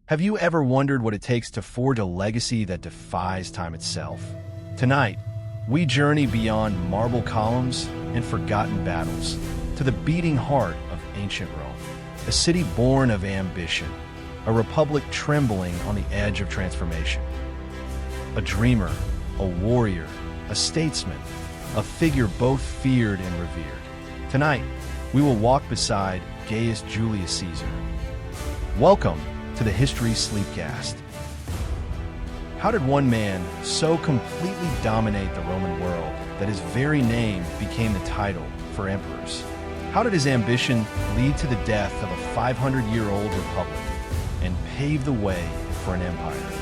Have you ever wondered what it takes to forge a legacy that defies time itself? Tonight, we journey beyond marble columns and forgotten battles to the beating heart of ancient Rome, a city born of ambition, a republic trembling on the edge of transformation. A dreamer, a warrior, a statesman, a figure both feared and revered. Tonight, we will walk beside Gaius Julius Caesar. Welcome to the History Sleepcast. How did one man so completely dominate the Roman world that his very name became the title for emperors? How did his ambition lead to the death of a 500-year-old republic and pave the way for an empire?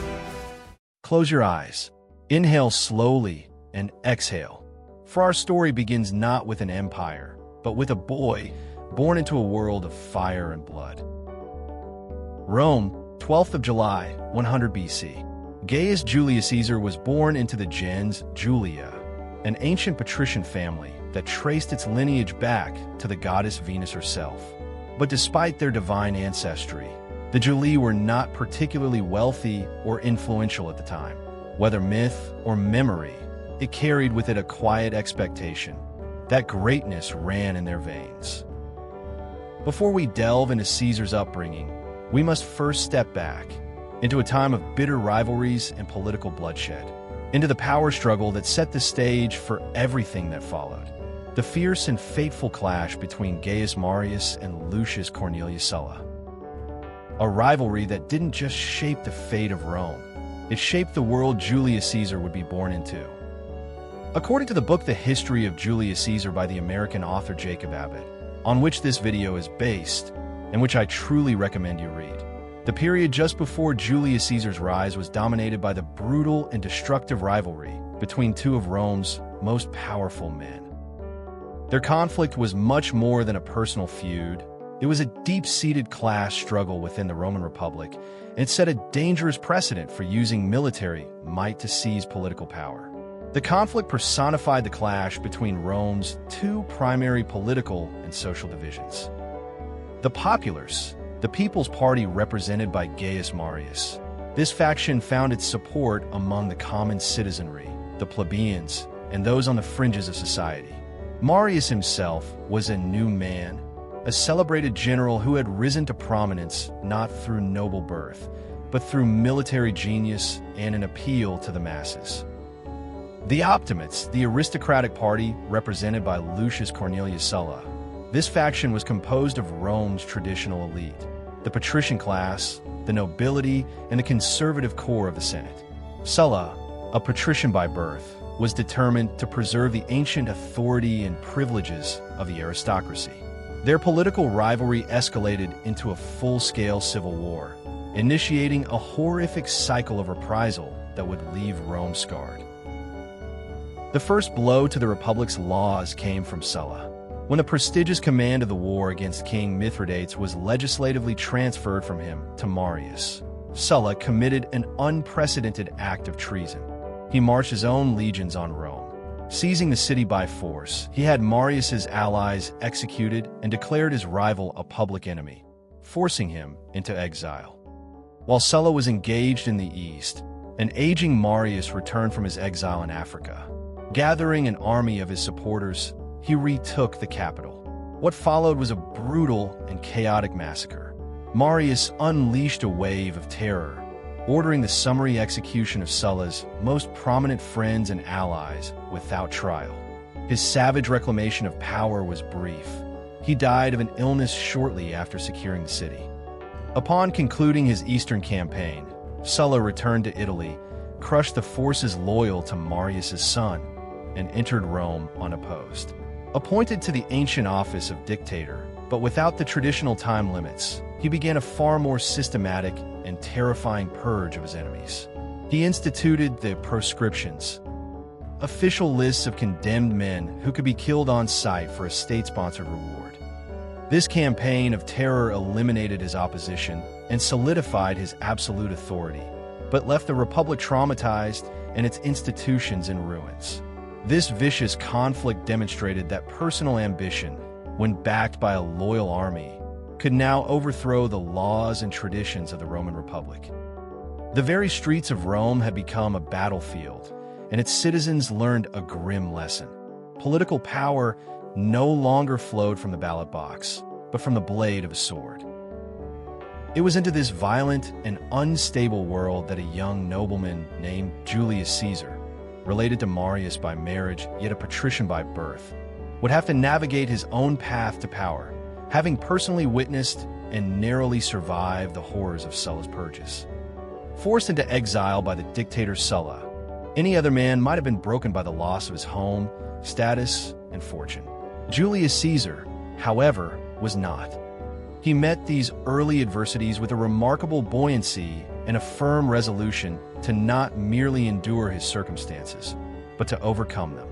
Close your eyes, inhale slowly, and exhale. For our story begins not with an empire, but with a boy born into a world of fire and blood. Rome, 12th of July, 100 BC. Gaius Julius Caesar was born into the gens Julia, an ancient patrician family that traced its lineage back to the goddess Venus herself. But despite their divine ancestry, the Julii were not particularly wealthy or influential at the time. Whether myth or memory, it carried with it a quiet expectation that greatness ran in their veins. Before we delve into Caesar's upbringing, we must first step back into a time of bitter rivalries and political bloodshed, into the power struggle that set the stage for everything that followed. The fierce and fateful clash between Gaius Marius and Lucius Cornelius Sulla. A rivalry that didn't just shape the fate of Rome, it shaped the world Julius Caesar would be born into. According to the book The History of Julius Caesar by the American author Jacob Abbott, on which this video is based, and which I truly recommend you read, the period just before Julius Caesar's rise was dominated by the brutal and destructive rivalry between two of Rome's most powerful men. Their conflict was much more than a personal feud. It was a deep-seated class struggle within the Roman Republic, and it set a dangerous precedent for using military might to seize political power. The conflict personified the clash between Rome's two primary political and social divisions. The populace, the People's Party represented by Gaius Marius. This faction found its support among the common citizenry, the plebeians, and those on the fringes of society. Marius himself was a new man, a celebrated general who had risen to prominence not through noble birth, but through military genius and an appeal to the masses. The Optimates, the aristocratic party represented by Lucius Cornelius Sulla. This faction was composed of Rome's traditional elite, the patrician class, the nobility, and the conservative core of the Senate. Sulla, a patrician by birth, was determined to preserve the ancient authority and privileges of the aristocracy. Their political rivalry escalated into a full-scale civil war, initiating a horrific cycle of reprisal that would leave Rome scarred. The first blow to the Republic's laws came from Sulla, when the prestigious command of the war against King Mithridates was legislatively transferred from him to Marius. Sulla committed an unprecedented act of treason. He marched his own legions on Rome. Seizing the city by force, he had Marius's allies executed and declared his rival a public enemy, forcing him into exile. While Sulla was engaged in the east, an aging Marius returned from his exile in Africa. Gathering an army of his supporters, he retook the capital. What followed was a brutal and chaotic massacre. Marius unleashed a wave of terror, ordering the summary execution of Sulla's most prominent friends and allies without trial. His savage reclamation of power was brief. He died of an illness shortly after securing the city. Upon concluding his eastern campaign, Sulla returned to Italy, crushed the forces loyal to Marius's son, and entered Rome unopposed. Appointed to the ancient office of dictator, but without the traditional time limits, he began a far more systematic and terrifying purge of his enemies. He instituted the proscriptions, official lists of condemned men who could be killed on sight for a state-sponsored reward. This campaign of terror eliminated his opposition and solidified his absolute authority, but left the Republic traumatized and its institutions in ruins. This vicious conflict demonstrated that personal ambition, when backed by a loyal army, could now overthrow the laws and traditions of the Roman Republic. The very streets of Rome had become a battlefield, and its citizens learned a grim lesson. Political power no longer flowed from the ballot box, but from the blade of a sword. It was into this violent and unstable world that a young nobleman named Julius Caesar, related to Marius by marriage yet a patrician by birth, would have to navigate his own path to power, having personally witnessed and narrowly survived the horrors of Sulla's purges. Forced into exile by the dictator Sulla, any other man might have been broken by the loss of his home, status, and fortune. Julius Caesar, however, was not. He met these early adversities with a remarkable buoyancy and a firm resolution to not merely endure his circumstances, but to overcome them.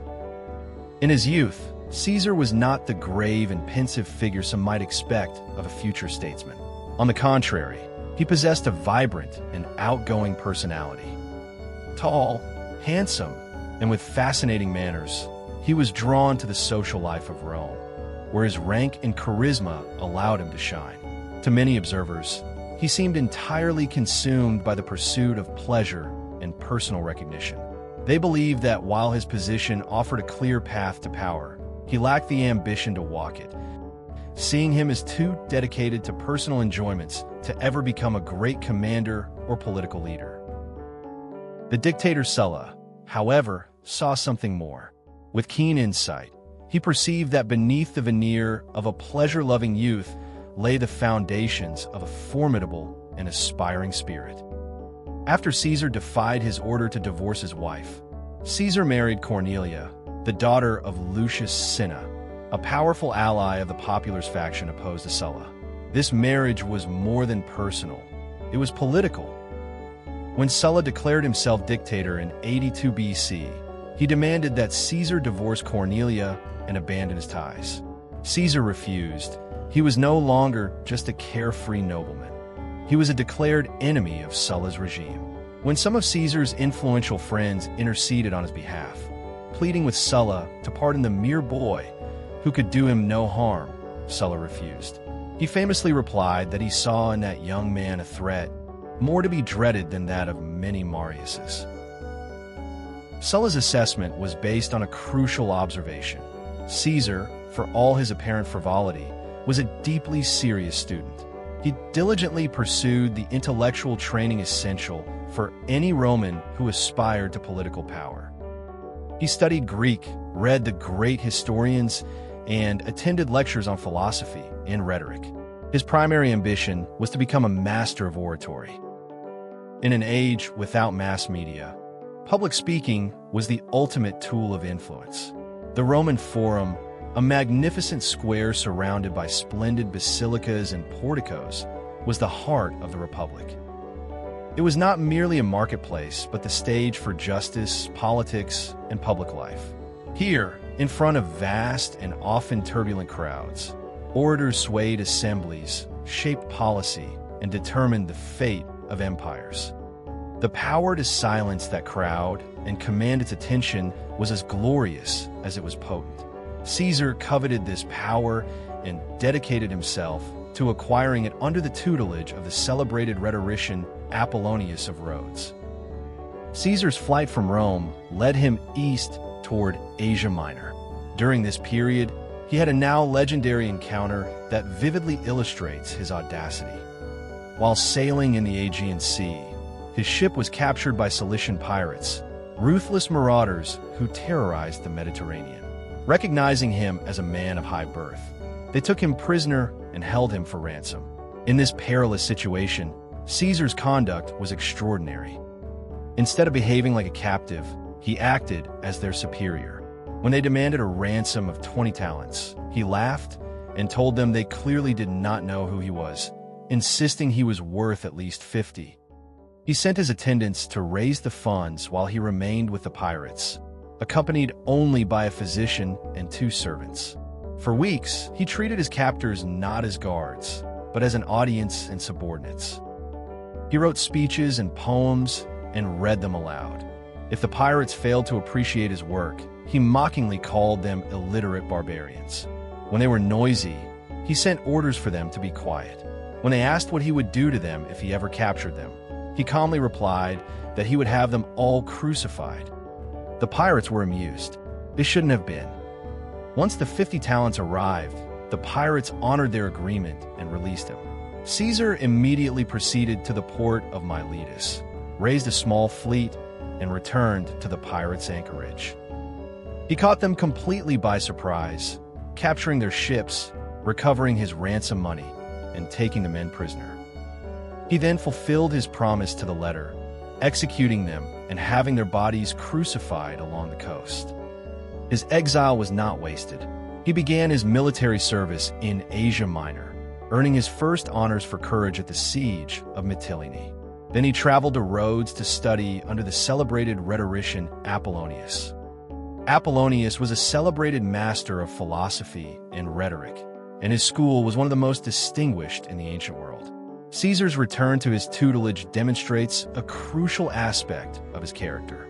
In his youth, Caesar was not the grave and pensive figure some might expect of a future statesman. On the contrary, he possessed a vibrant and outgoing personality. Tall, handsome, and with fascinating manners, he was drawn to the social life of Rome, where his rank and charisma allowed him to shine. To many observers, he seemed entirely consumed by the pursuit of pleasure and personal recognition. They believed that while his position offered a clear path to power, he lacked the ambition to walk it, seeing him as too dedicated to personal enjoyments to ever become a great commander or political leader. The dictator Sulla, however, saw something more. With keen insight, he perceived that beneath the veneer of a pleasure-loving youth lay the foundations of a formidable and aspiring spirit. After Caesar defied his order to divorce his wife, Caesar married Cornelia, the daughter of Lucius Cinna, a powerful ally of the populace faction opposed to Sulla. This marriage was more than personal, it was political. When Sulla declared himself dictator in 82 BC, he demanded that Caesar divorce Cornelia and abandon his ties. Caesar refused. He was no longer just a carefree nobleman. He was a declared enemy of Sulla's regime. When some of Caesar's influential friends interceded on his behalf, pleading with Sulla to pardon the mere boy who could do him no harm, Sulla refused. He famously replied that he saw in that young man a threat more to be dreaded than that of many Mariuses. Sulla's assessment was based on a crucial observation. Caesar, for all his apparent frivolity, was a deeply serious student. He diligently pursued the intellectual training essential for any Roman who aspired to political power. He studied Greek, read the great historians, and attended lectures on philosophy and rhetoric. His primary ambition was to become a master of oratory. In an age without mass media, public speaking was the ultimate tool of influence. The Roman Forum, a magnificent square surrounded by splendid basilicas and porticos, was the heart of the Republic. It was not merely a marketplace, but the stage for justice, politics, and public life. Here, in front of vast and often turbulent crowds, orators swayed assemblies, shaped policy, and determined the fate of empires. The power to silence that crowd and command its attention was as glorious as it was potent. Caesar coveted this power and dedicated himself to acquiring it under the tutelage of the celebrated rhetorician Apollonius of Rhodes. Caesar's flight from Rome led him east toward Asia Minor. During this period, he had a now legendary encounter that vividly illustrates his audacity. While sailing in the Aegean Sea, his ship was captured by Cilician pirates, ruthless marauders who terrorized the Mediterranean. Recognizing him as a man of high birth, they took him prisoner and held him for ransom. In this perilous situation, Caesar's conduct was extraordinary. Instead of behaving like a captive, he acted as their superior. When they demanded a ransom of 20 talents, he laughed and told them they clearly did not know who he was, insisting he was worth at least 50. He sent his attendants to raise the funds while he remained with the pirates, accompanied only by a physician and 2 servants. For weeks, he treated his captors not as guards, but as an audience and subordinates. He wrote speeches and poems and read them aloud. If the pirates failed to appreciate his work, he mockingly called them illiterate barbarians. When they were noisy, he sent orders for them to be quiet. When they asked what he would do to them if he ever captured them, he calmly replied that he would have them all crucified. The pirates were amused. They shouldn't have been. Once the 50 talents arrived, the pirates honored their agreement and released him. Caesar immediately proceeded to the port of Miletus, raised a small fleet, and returned to the pirates' anchorage. He caught them completely by surprise, capturing their ships, recovering his ransom money, and taking the men prisoner. He then fulfilled his promise to the letter, executing them and having their bodies crucified along the coast. His exile was not wasted. He began his military service in Asia Minor, earning his first honors for courage at the siege of Mytilene. Then he traveled to Rhodes to study under the celebrated rhetorician Apollonius. Apollonius was a celebrated master of philosophy and rhetoric, and his school was one of the most distinguished in the ancient world. Caesar's return to his tutelage demonstrates a crucial aspect of his character.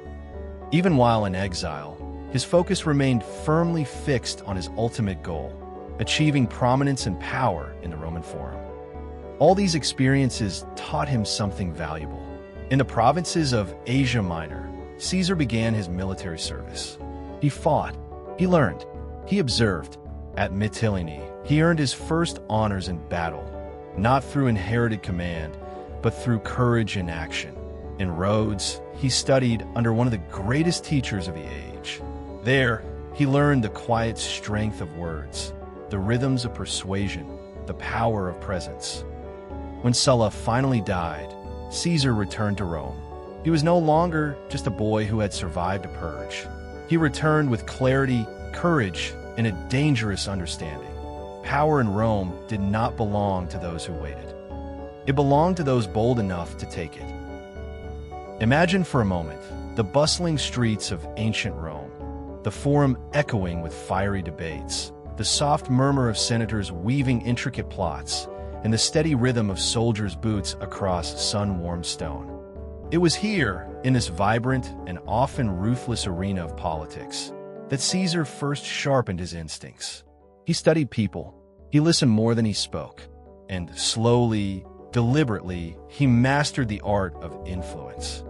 Even while in exile, his focus remained firmly fixed on his ultimate goal, achieving prominence and power in the Roman Forum. All these experiences taught him something valuable. In the provinces of Asia Minor, Caesar began his military service. He fought, he learned, he observed. At Mytilene, he earned his first honors in battle, not through inherited command, but through courage in action. In Rhodes, he studied under one of the greatest teachers of the age. There, he learned the quiet strength of words, the rhythms of persuasion, the power of presence. When Sulla finally died, Caesar returned to Rome. He was no longer just a boy who had survived a purge. He returned with clarity, courage, and a dangerous understanding. Power in Rome did not belong to those who waited. It belonged to those bold enough to take it. Imagine for a moment the bustling streets of ancient Rome, the forum echoing with fiery debates, the soft murmur of senators weaving intricate plots, and the steady rhythm of soldiers' boots across sun-warmed stone. It was here, in this vibrant and often ruthless arena of politics, that Caesar first sharpened his instincts. He studied people, he listened more than he spoke, and slowly, deliberately, he mastered the art of influence.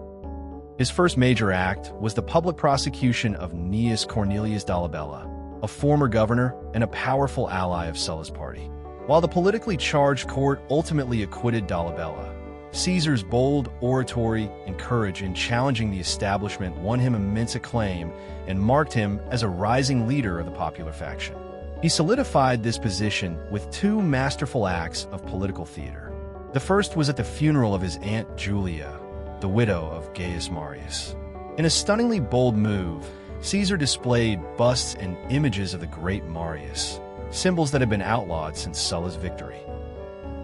His first major act was the public prosecution of Gnaeus Cornelius Dolabella, a former governor and a powerful ally of Sulla's party. While the politically charged court ultimately acquitted Dolabella, Caesar's bold oratory and courage in challenging the establishment won him immense acclaim and marked him as a rising leader of the popular faction. He solidified this position with two masterful acts of political theater. The first was at the funeral of his aunt Julia, the widow of Gaius Marius. In a stunningly bold move, Caesar displayed busts and images of the great Marius, symbols that had been outlawed since Sulla's victory.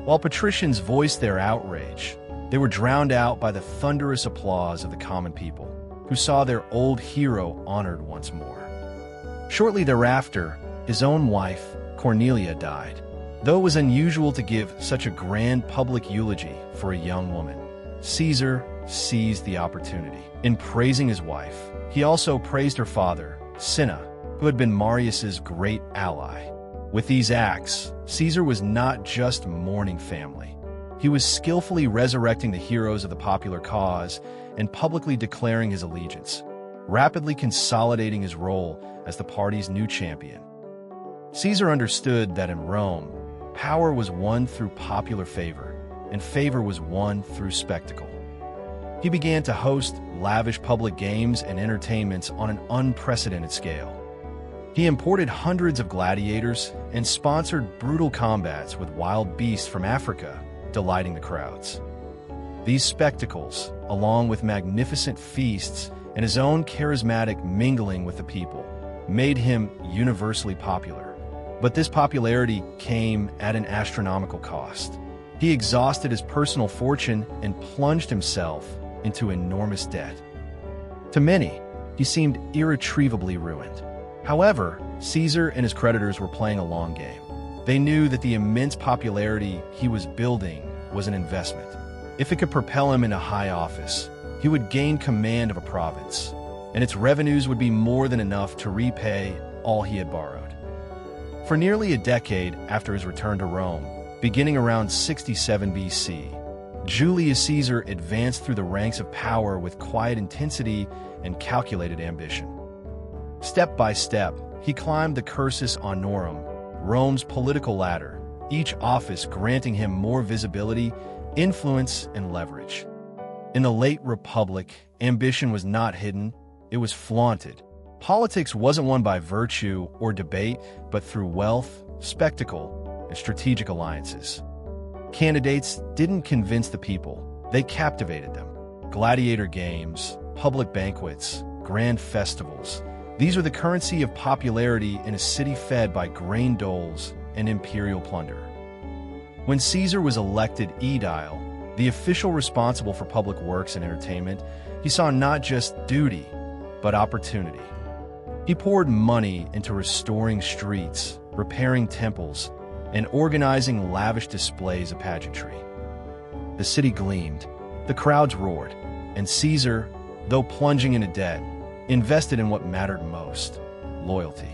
While patricians voiced their outrage, they were drowned out by the thunderous applause of the common people, who saw their old hero honored once more. Shortly thereafter, his own wife, Cornelia, died. Though it was unusual to give such a grand public eulogy for a young woman, Caesar seized the opportunity. In praising his wife, he also praised her father, Cinna, who had been Marius's great ally. With these acts, Caesar was not just mourning family. He was skillfully resurrecting the heroes of the popular cause and publicly declaring his allegiance, rapidly consolidating his role as the party's new champion. Caesar understood that in Rome, power was won through popular favor, and favor was won through spectacle. He began to host lavish public games and entertainments on an unprecedented scale. He imported hundreds of gladiators and sponsored brutal combats with wild beasts from Africa, delighting the crowds. These spectacles, along with magnificent feasts and his own charismatic mingling with the people, made him universally popular. But this popularity came at an astronomical cost. He exhausted his personal fortune and plunged himself into enormous debt. To many, he seemed irretrievably ruined. However, Caesar and his creditors were playing a long game. They knew that the immense popularity he was building was an investment. If it could propel him into high office, he would gain command of a province, and its revenues would be more than enough to repay all he had borrowed. For nearly a decade after his return to Rome, beginning around 67 BC, Julius Caesar advanced through the ranks of power with quiet intensity and calculated ambition. Step by step, he climbed the cursus honorum, Rome's political ladder, each office granting him more visibility, influence, and leverage. In the late Republic, ambition was not hidden, it was flaunted. Politics wasn't won by virtue or debate, but through wealth, spectacle, and strategic alliances. Candidates didn't convince the people, they captivated them. Gladiator games, public banquets, grand festivals, these were the currency of popularity in a city fed by grain doles and imperial plunder. When Caesar was elected aedile, the official responsible for public works and entertainment, he saw not just duty, but opportunity. He poured money into restoring streets, repairing temples, and organizing lavish displays of pageantry. The city gleamed, the crowds roared, and Caesar, though plunging into debt, invested in what mattered most: loyalty.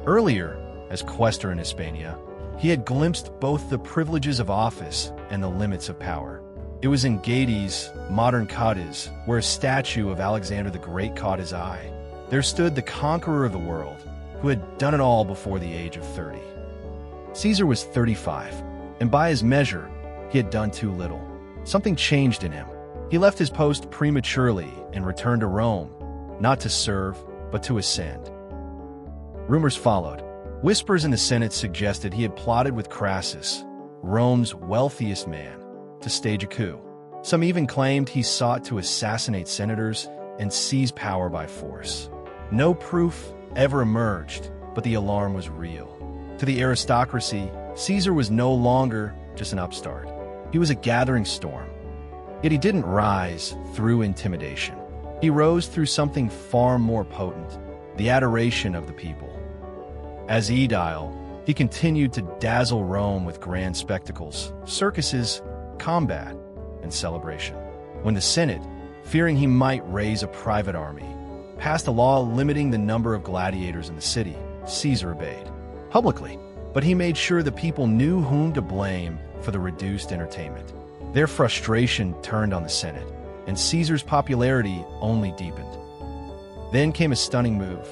Earlier, as quaestor in Hispania, he had glimpsed both the privileges of office and the limits of power. It was in Gades, modern Cadiz, where a statue of Alexander the Great caught his eye. There stood the conqueror of the world, who had done it all before the age of 30. Caesar was 35, and by his measure, he had done too little. Something changed in him. He left his post prematurely and returned to Rome, not to serve, but to ascend. Rumors followed. Whispers in the Senate suggested he had plotted with Crassus, Rome's wealthiest man, to stage a coup. Some even claimed he sought to assassinate senators and seize power by force. No proof ever emerged, but the alarm was real. To the aristocracy, Caesar was no longer just an upstart. He was a gathering storm. Yet he didn't rise through intimidation. He rose through something far more potent: the adoration of the people. As aedile, he continued to dazzle Rome with grand spectacles, circuses, combat, and celebration. When the Senate, fearing he might raise a private army, passed a law limiting the number of gladiators in the city, Caesar obeyed. Publicly, but he made sure the people knew whom to blame for the reduced entertainment. Their frustration turned on the Senate, and Caesar's popularity only deepened. Then came a stunning move.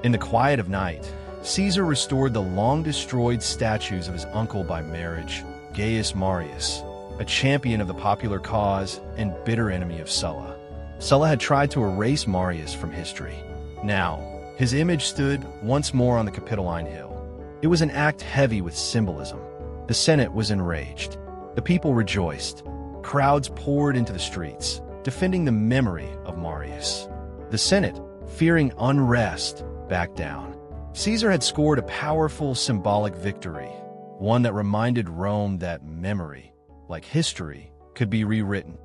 In the quiet of night, Caesar restored the long-destroyed statues of his uncle by marriage, Gaius Marius, a champion of the popular cause and bitter enemy of Sulla. Sulla had tried to erase Marius from history. Now, his image stood once more on the Capitoline Hill. It was an act heavy with symbolism. The Senate was enraged. The people rejoiced. Crowds poured into the streets, defending the memory of Marius. The Senate, fearing unrest, backed down. Caesar had scored a powerful symbolic victory, one that reminded Rome that memory, like history, could be rewritten.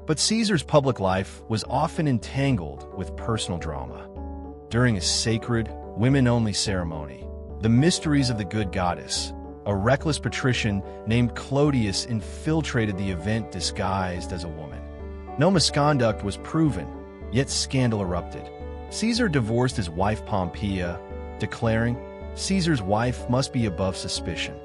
But Caesar's public life was often entangled with personal drama. During a sacred, women-only ceremony, the mysteries of the good goddess, a reckless patrician named Clodius infiltrated the event disguised as a woman. No misconduct was proven, yet scandal erupted. Caesar divorced his wife Pompeia, declaring, "Caesar's wife must be above suspicion."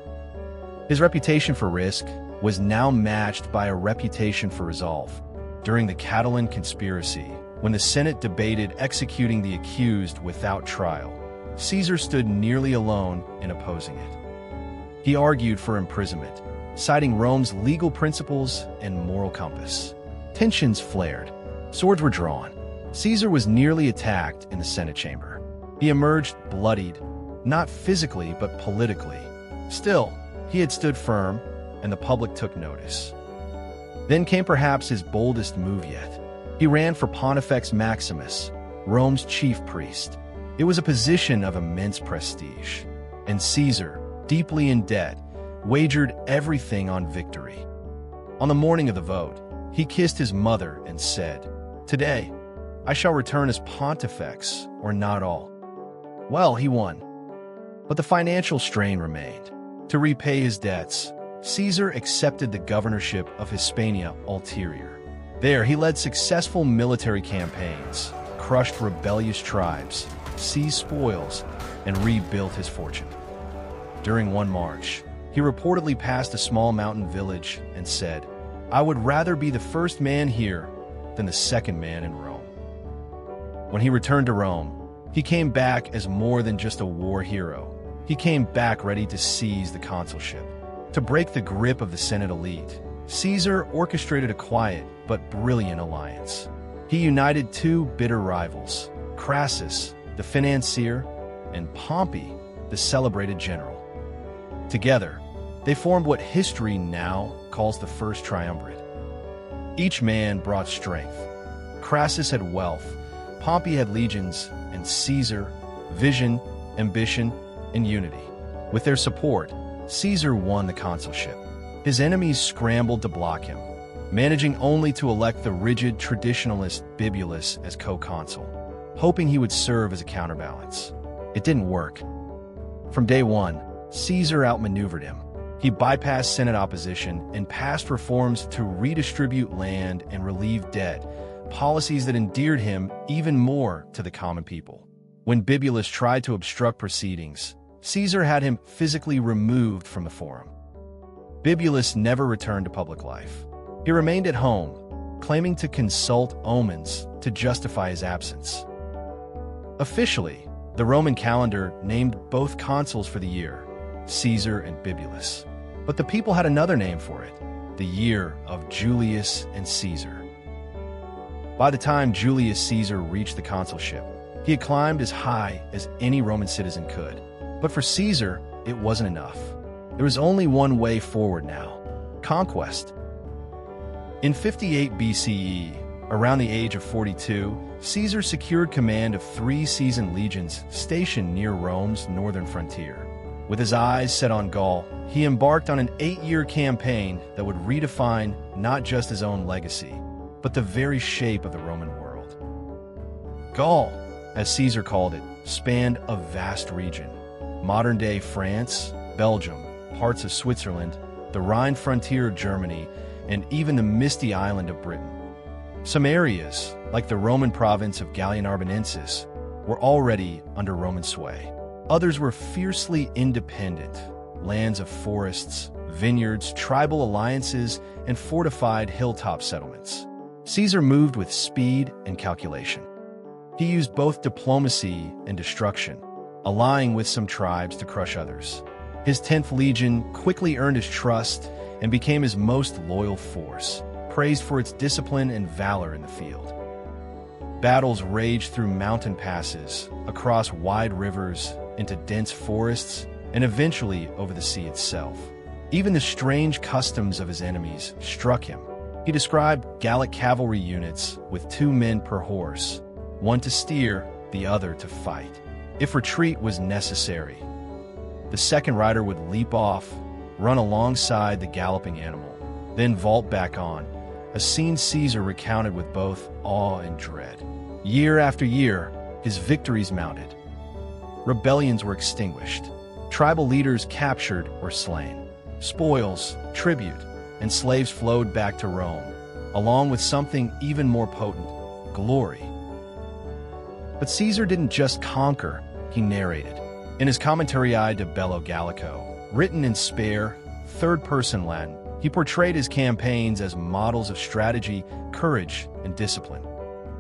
His reputation for risk was now matched by a reputation for resolve. During the Catalan conspiracy, when the Senate debated executing the accused without trial, Caesar stood nearly alone in opposing it. He argued for imprisonment, citing Rome's legal principles and moral compass. Tensions flared. Swords were drawn. Caesar was nearly attacked in the Senate chamber. He emerged bloodied, not physically but politically. Still, he had stood firm, and the public took notice. Then came perhaps his boldest move yet. He ran for Pontifex Maximus, Rome's chief priest. It was a position of immense prestige, and Caesar, deeply in debt, wagered everything on victory. On the morning of the vote, he kissed his mother and said, "Today, I shall return as Pontifex, or not all." Well, he won. But the financial strain remained. To repay his debts, Caesar accepted the governorship of Hispania Ulterior. There, he led successful military campaigns, crushed rebellious tribes, seized spoils, and rebuilt his fortune. During one march, he reportedly passed a small mountain village and said, "I would rather be the first man here than the second man in Rome." When he returned to Rome, he came back as more than just a war hero. He came back ready to seize the consulship. To break the grip of the Senate elite, Caesar orchestrated a quiet but brilliant alliance. He united two bitter rivals, Crassus, the financier, and Pompey, the celebrated general. Together, they formed what history now calls the First Triumvirate. Each man brought strength. Crassus had wealth, Pompey had legions, and Caesar, vision, ambition, and unity. With their support, Caesar won the consulship. His enemies scrambled to block him, managing only to elect the rigid traditionalist Bibulus as co-consul, hoping he would serve as a counterbalance. It didn't work. From day one, Caesar outmaneuvered him. He bypassed Senate opposition and passed reforms to redistribute land and relieve debt, policies that endeared him even more to the common people. When Bibulus tried to obstruct proceedings, Caesar had him physically removed from the forum. Bibulus never returned to public life. He remained at home, claiming to consult omens to justify his absence. Officially, the Roman calendar named both consuls for the year, Caesar and Bibulus. But the people had another name for it, the year of Julius and Caesar. By the time Julius Caesar reached the consulship, he had climbed as high as any Roman citizen could. But for Caesar, it wasn't enough. There was only one way forward now: conquest. In 58 BCE, around the age of 42, Caesar secured command of 3 seasoned legions stationed near Rome's northern frontier. With his eyes set on Gaul, he embarked on an 8-year campaign that would redefine not just his own legacy, but the very shape of the Roman world. Gaul, as Caesar called it, spanned a vast region: modern-day France, Belgium, parts of Switzerland, the Rhine frontier of Germany, and even the misty island of Britain. Some areas, like the Roman province of Gallia Narbonensis, were already under Roman sway. Others were fiercely independent, lands of forests, vineyards, tribal alliances, and fortified hilltop settlements. Caesar moved with speed and calculation. He used both diplomacy and destruction, allying with some tribes to crush others. His 10th Legion quickly earned his trust and became his most loyal force, praised for its discipline and valor in the field. Battles raged through mountain passes, across wide rivers, into dense forests, and eventually over the sea itself. Even the strange customs of his enemies struck him. He described Gallic cavalry units with 2 men per horse, one to steer, the other to fight, if retreat was necessary. The second rider would leap off, run alongside the galloping animal, then vault back on, a scene Caesar recounted with both awe and dread. Year after year, his victories mounted. Rebellions were extinguished, tribal leaders captured or slain. Spoils, tribute, and slaves flowed back to Rome, along with something even more potent: glory. But Caesar didn't just conquer, he narrated. In his Commentariae de Bello Gallico, written in spare, third-person Latin, he portrayed his campaigns as models of strategy, courage, and discipline.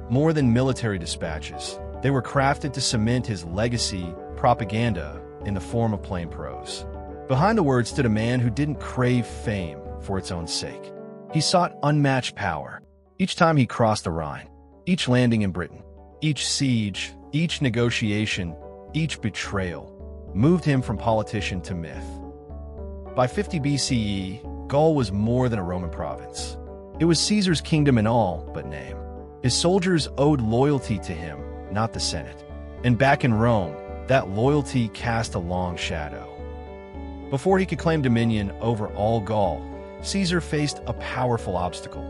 More than military dispatches, they were crafted to cement his legacy, propaganda, in the form of plain prose. Behind the words stood a man who didn't crave fame for its own sake. He sought unmatched power. Each time he crossed the Rhine, each landing in Britain, each siege, each negotiation, each betrayal, moved him from politician to myth. By 50 BCE, Gaul was more than a Roman province. It was Caesar's kingdom in all but name. His soldiers owed loyalty to him, not the Senate. And back in Rome, that loyalty cast a long shadow. Before he could claim dominion over all Gaul, Caesar faced a powerful obstacle: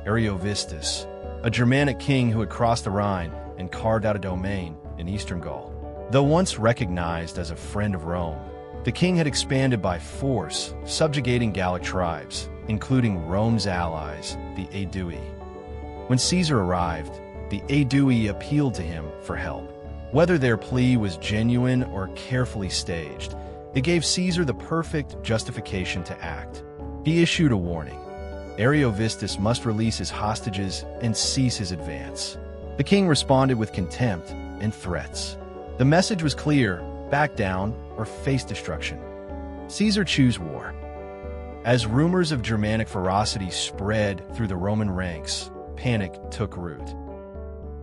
Ariovistus, a Germanic king who had crossed the Rhine and carved out a domain in eastern Gaul. Though once recognized as a friend of Rome, the king had expanded by force, subjugating Gallic tribes, including Rome's allies, the Aedui. When Caesar arrived, the Aedui appealed to him for help. Whether their plea was genuine or carefully staged, it gave Caesar the perfect justification to act. He issued a warning. Ariovistus must release his hostages and cease his advance. The king responded with contempt and threats. The message was clear: back down or face destruction. Caesar chose war. As rumors of Germanic ferocity spread through the Roman ranks, panic took root.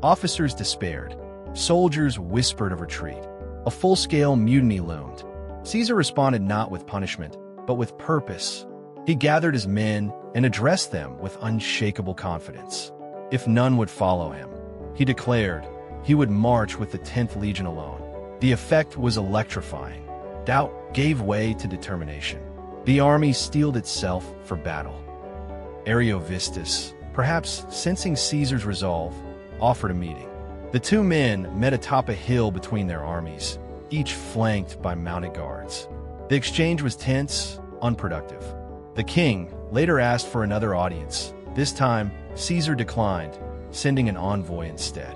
Officers despaired. Soldiers whispered of retreat. A full-scale mutiny loomed. Caesar responded not with punishment, but with purpose. He gathered his men and addressed them with unshakable confidence. If none would follow him, he declared, he would march with the 10th Legion alone. The effect was electrifying. Doubt gave way to determination. The army steeled itself for battle. Ariovistus, perhaps sensing Caesar's resolve, offered a meeting. The two men met atop a hill between their armies, each flanked by mounted guards. The exchange was tense, unproductive. The king later asked for another audience. This time, Caesar declined, sending an envoy instead.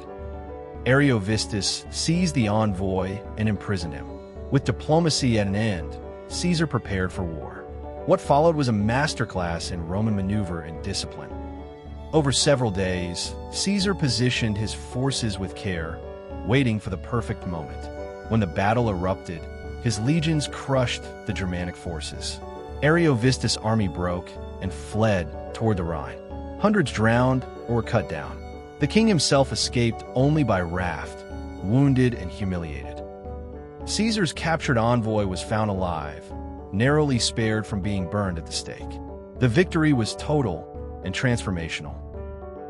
Ariovistus seized the envoy and imprisoned him. With diplomacy at an end, Caesar prepared for war. What followed was a masterclass in Roman maneuver and discipline. Over several days, Caesar positioned his forces with care, waiting for the perfect moment. When the battle erupted, his legions crushed the Germanic forces. Ariovistus' army broke and fled toward the Rhine. Hundreds drowned or cut down. The king himself escaped only by raft, wounded and humiliated. Caesar's captured envoy was found alive, narrowly spared from being burned at the stake. The victory was total and transformational.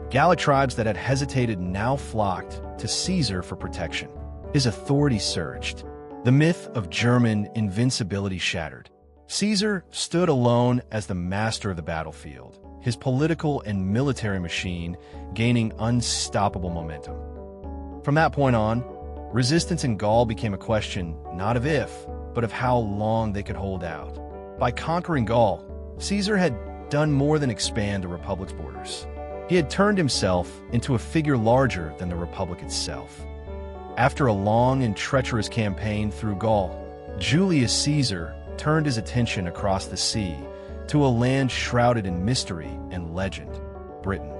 Gallic tribes that had hesitated now flocked to Caesar for protection. His authority surged. The myth of German invincibility shattered. Caesar stood alone as the master of the battlefield, his political and military machine gaining unstoppable momentum. From that point on, resistance in Gaul became a question not of if, but of how long they could hold out. By conquering Gaul, Caesar had done more than expand the Republic's borders. He had turned himself into a figure larger than the Republic itself. After a long and treacherous campaign through Gaul, Julius Caesar turned his attention across the sea to a land shrouded in mystery and legend, Britain.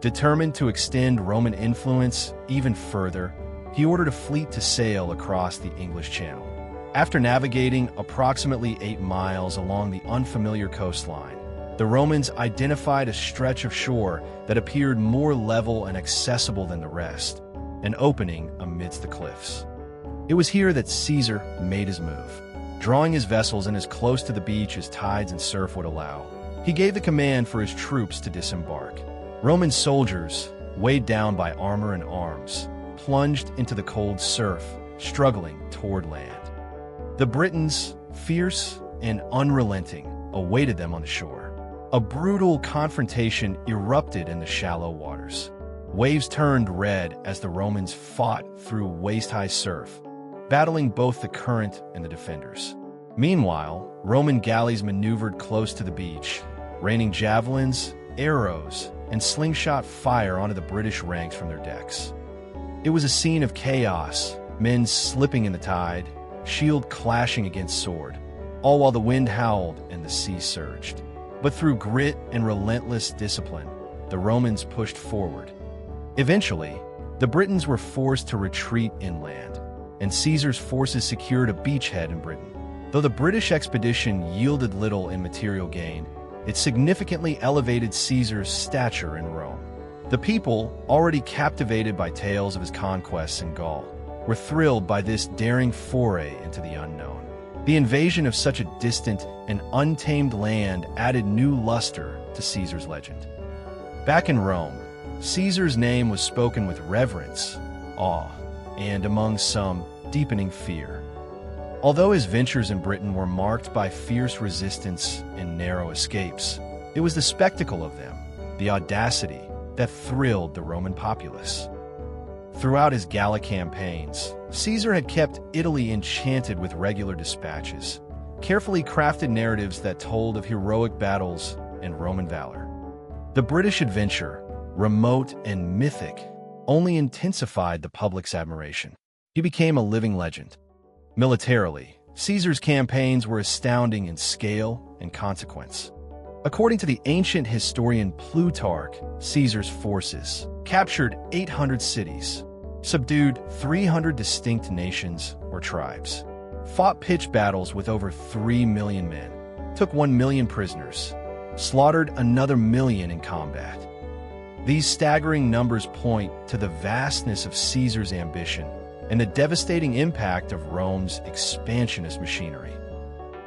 Determined to extend Roman influence even further, he ordered a fleet to sail across the English Channel. After navigating approximately 8 miles along the unfamiliar coastline, the Romans identified a stretch of shore that appeared more level and accessible than the rest, an opening amidst the cliffs. It was here that Caesar made his move. Drawing his vessels in as close to the beach as tides and surf would allow, he gave the command for his troops to disembark. Roman soldiers, weighed down by armor and arms, plunged into the cold surf, struggling toward land. The Britons, fierce and unrelenting, awaited them on the shore. A brutal confrontation erupted in the shallow waters. Waves turned red as the Romans fought through waist-high surf, battling both the current and the defenders. Meanwhile, Roman galleys maneuvered close to the beach, raining javelins, arrows, and slingshot fire onto the British ranks from their decks. It was a scene of chaos, men slipping in the tide, shield clashing against sword, all while the wind howled and the sea surged. But through grit and relentless discipline, the Romans pushed forward. Eventually, the Britons were forced to retreat inland, and Caesar's forces secured a beachhead in Britain. Though the British expedition yielded little in material gain, it significantly elevated Caesar's stature in Rome. The people, already captivated by tales of his conquests in Gaul, were thrilled by this daring foray into the unknown. The invasion of such a distant and untamed land added new luster to Caesar's legend. Back in Rome, Caesar's name was spoken with reverence, awe, and among some, deepening fear. Although his ventures in Britain were marked by fierce resistance and narrow escapes, it was the spectacle of them, the audacity, that thrilled the Roman populace. Throughout his Gallic campaigns, Caesar had kept Italy enchanted with regular dispatches, carefully crafted narratives that told of heroic battles and Roman valor. The British adventure, remote and mythic, only intensified the public's admiration. He became a living legend. Militarily, Caesar's campaigns were astounding in scale and consequence. According to the ancient historian Plutarch, Caesar's forces captured 800 cities, subdued 300 distinct nations or tribes, fought pitched battles with over 3 million men, took 1 million prisoners, slaughtered another million in combat. These staggering numbers point to the vastness of Caesar's ambition and the devastating impact of Rome's expansionist machinery.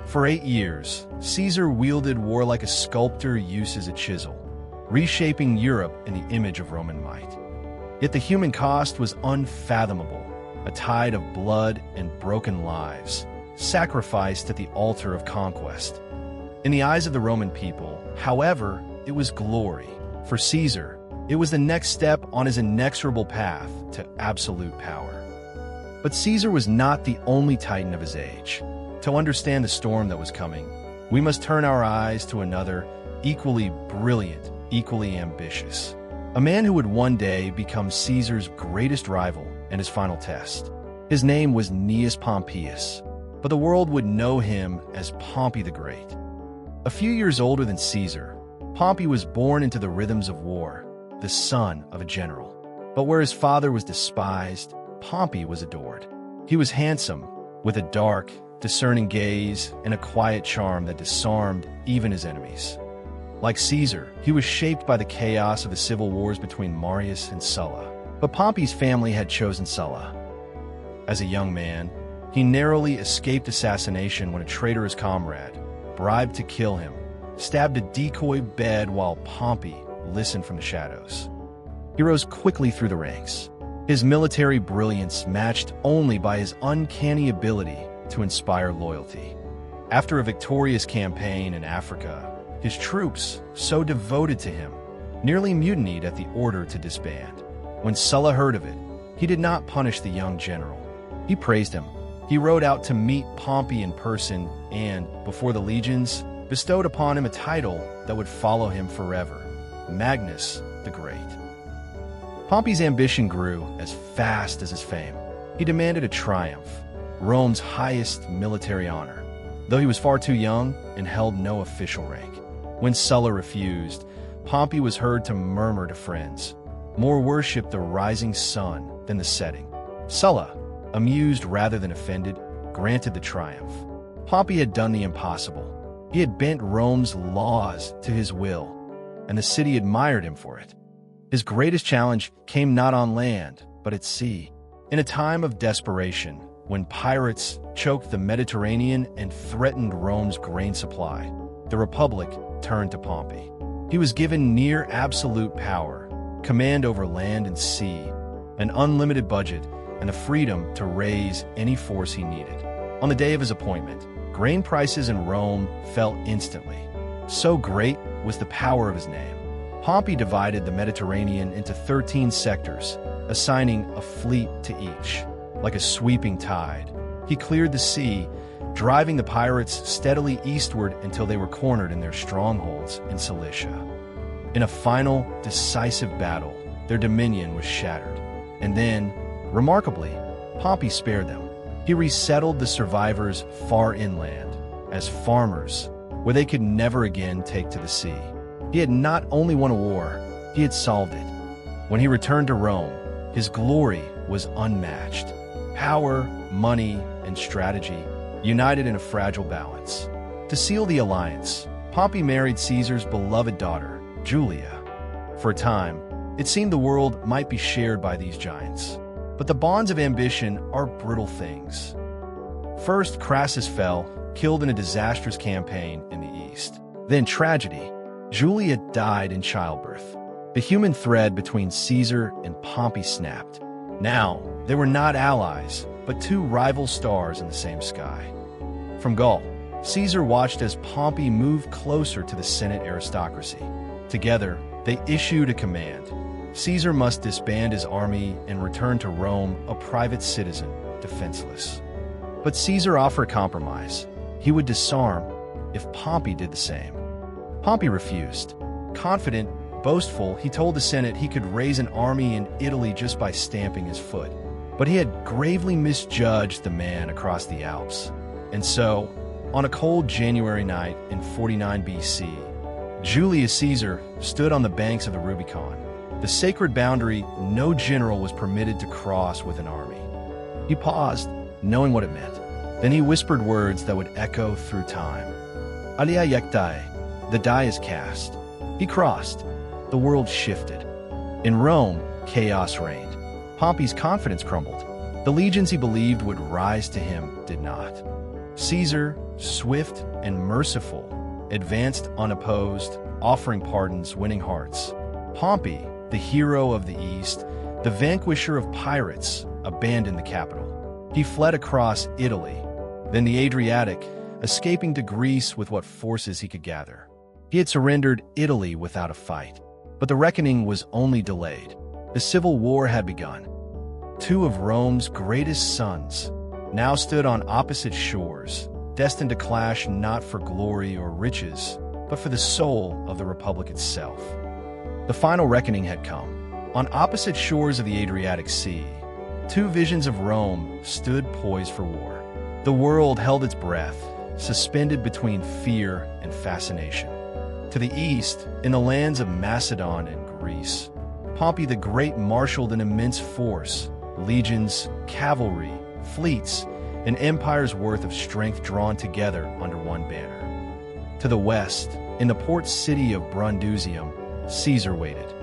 For 8 years, Caesar wielded war like a sculptor uses a chisel, reshaping Europe in the image of Roman might. Yet the human cost was unfathomable, a tide of blood and broken lives, sacrificed at the altar of conquest. In the eyes of the Roman people, however, it was glory. For Caesar, it was the next step on his inexorable path to absolute power. But Caesar was not the only titan of his age. To understand the storm that was coming, we must turn our eyes to another, equally brilliant, equally ambitious. A man who would one day become Caesar's greatest rival and his final test. His name was Cnaeus Pompeius, but the world would know him as Pompey the Great. A few years older than Caesar, Pompey was born into the rhythms of war, the son of a general. But where his father was despised, Pompey was adored. He was handsome, with a dark, discerning gaze and a quiet charm that disarmed even his enemies. Like Caesar, he was shaped by the chaos of the civil wars between Marius and Sulla. But Pompey's family had chosen Sulla. As a young man, he narrowly escaped assassination when a traitorous comrade, bribed to kill him, stabbed a decoy bed while Pompey listened from the shadows. He rose quickly through the ranks, his military brilliance matched only by his uncanny ability to inspire loyalty. After a victorious campaign in Africa, his troops, so devoted to him, nearly mutinied at the order to disband. When Sulla heard of it, he did not punish the young general. He praised him. He rode out to meet Pompey in person and, before the legions, bestowed upon him a title that would follow him forever, Magnus the Great. Pompey's ambition grew as fast as his fame. He demanded a triumph, Rome's highest military honor, though he was far too young and held no official rank. When Sulla refused, Pompey was heard to murmur to friends, "More worship the rising sun than the setting." Sulla, amused rather than offended, granted the triumph. Pompey had done the impossible. He had bent Rome's laws to his will, and the city admired him for it. His greatest challenge came not on land, but at sea. In a time of desperation, when pirates choked the Mediterranean and threatened Rome's grain supply, the Republic turned to Pompey. He was given near absolute power, command over land and sea, an unlimited budget, and the freedom to raise any force he needed. On the day of his appointment, grain prices in Rome fell instantly. So great was the power of his name. Pompey divided the Mediterranean into 13 sectors, assigning a fleet to each. Like a sweeping tide, he cleared the sea, driving the pirates steadily eastward until they were cornered in their strongholds in Cilicia. In a final, decisive battle, their dominion was shattered. And then, remarkably, Pompey spared them. He resettled the survivors far inland, as farmers, where they could never again take to the sea. He had not only won a war, he had solved it. When he returned to Rome, his glory was unmatched. Power, money, and strategy united in a fragile balance. To seal the alliance, Pompey married Caesar's beloved daughter, Julia. For a time, it seemed the world might be shared by these giants. But the bonds of ambition are brittle things. First, Crassus fell, killed in a disastrous campaign in the east. Then tragedy. Julia died in childbirth. The human thread between Caesar and Pompey snapped. Now, they were not allies, but two rival stars in the same sky. From Gaul, Caesar watched as Pompey moved closer to the Senate aristocracy. Together, they issued a command. Caesar must disband his army and return to Rome a private citizen, defenseless. But Caesar offered a compromise. He would disarm if Pompey did the same. Pompey refused. Confident, boastful, he told the Senate he could raise an army in Italy just by stamping his foot. But he had gravely misjudged the man across the Alps. And so, on a cold January night in 49 BC, Julius Caesar stood on the banks of the Rubicon, the sacred boundary no general was permitted to cross with an army. He paused, knowing what it meant. Then he whispered words that would echo through time. Alia yektai, the die is cast. He crossed. The world shifted. In Rome, chaos reigned. Pompey's confidence crumbled. The legions he believed would rise to him did not. Caesar, swift and merciful, advanced unopposed, offering pardons, winning hearts. Pompey, the hero of the East, the vanquisher of pirates, abandoned the capital. He fled across Italy, then the Adriatic, escaping to Greece with what forces he could gather. He had surrendered Italy without a fight, but the reckoning was only delayed. The civil war had begun. Two of Rome's greatest sons now stood on opposite shores, destined to clash not for glory or riches, but for the soul of the Republic itself. The final reckoning had come. On opposite shores of the Adriatic Sea, two visions of Rome stood poised for war. The world held its breath, suspended between fear and fascination. To the east, in the lands of Macedon and Greece, Pompey the Great marshaled an immense force, legions, cavalry, fleets, an empire's worth of strength drawn together under one banner. To the west, in the port city of Brundusium, Caesar waited.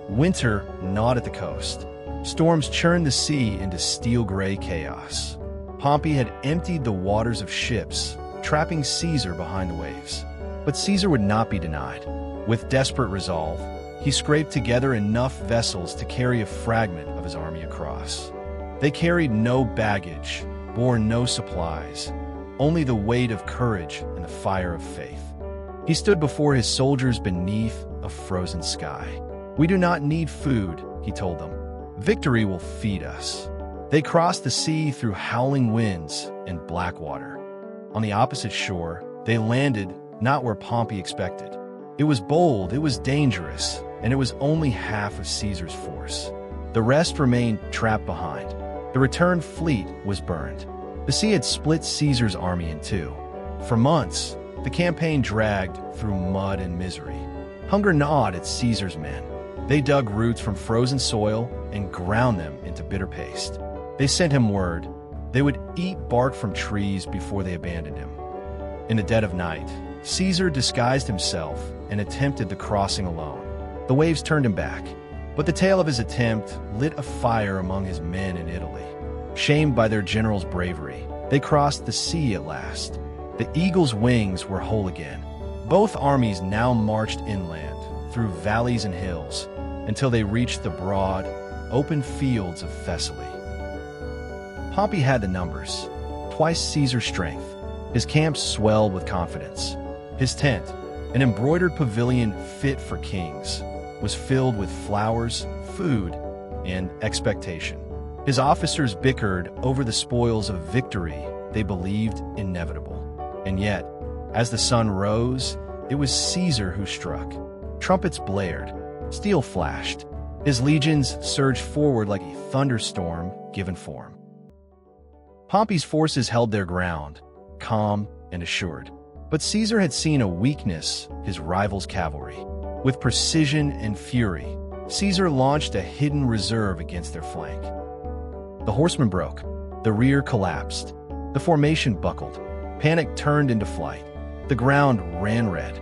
Winter gnawed at the coast. Storms churned the sea into steel-gray chaos. Pompey had emptied the waters of ships, trapping Caesar behind the waves. But Caesar would not be denied. With desperate resolve, he scraped together enough vessels to carry a fragment of his army across. They carried no baggage, bore no supplies, only the weight of courage and the fire of faith. He stood before his soldiers beneath a frozen sky. "We do not need food," he told them. "Victory will feed us." They crossed the sea through howling winds and black water. On the opposite shore, they landed not where Pompey expected. It was bold, it was dangerous, and it was only half of Caesar's force. The rest remained trapped behind. The returned fleet was burned. The sea had split Caesar's army in two. For months, the campaign dragged through mud and misery. Hunger gnawed at Caesar's men. They dug roots from frozen soil and ground them into bitter paste. They sent him word. They would eat bark from trees before they abandoned him. In the dead of night, Caesar disguised himself and attempted the crossing alone. The waves turned him back, but the tale of his attempt lit a fire among his men in Italy. Shamed by their general's bravery, they crossed the sea at last. The eagle's wings were whole again. Both armies now marched inland, through valleys and hills, until they reached the broad, open fields of Thessaly. Pompey had the numbers, twice Caesar's strength. His camp swelled with confidence. His tent, an embroidered pavilion fit for kings, was filled with flowers, food, and expectation. His officers bickered over the spoils of victory they believed inevitable. And yet, as the sun rose, it was Caesar who struck. Trumpets blared, steel flashed. His legions surged forward like a thunderstorm given form. Pompey's forces held their ground, calm and assured. But Caesar had seen a weakness, his rival's cavalry. With precision and fury, Caesar launched a hidden reserve against their flank. The horsemen broke. The rear collapsed. The formation buckled. Panic turned into flight. The ground ran red.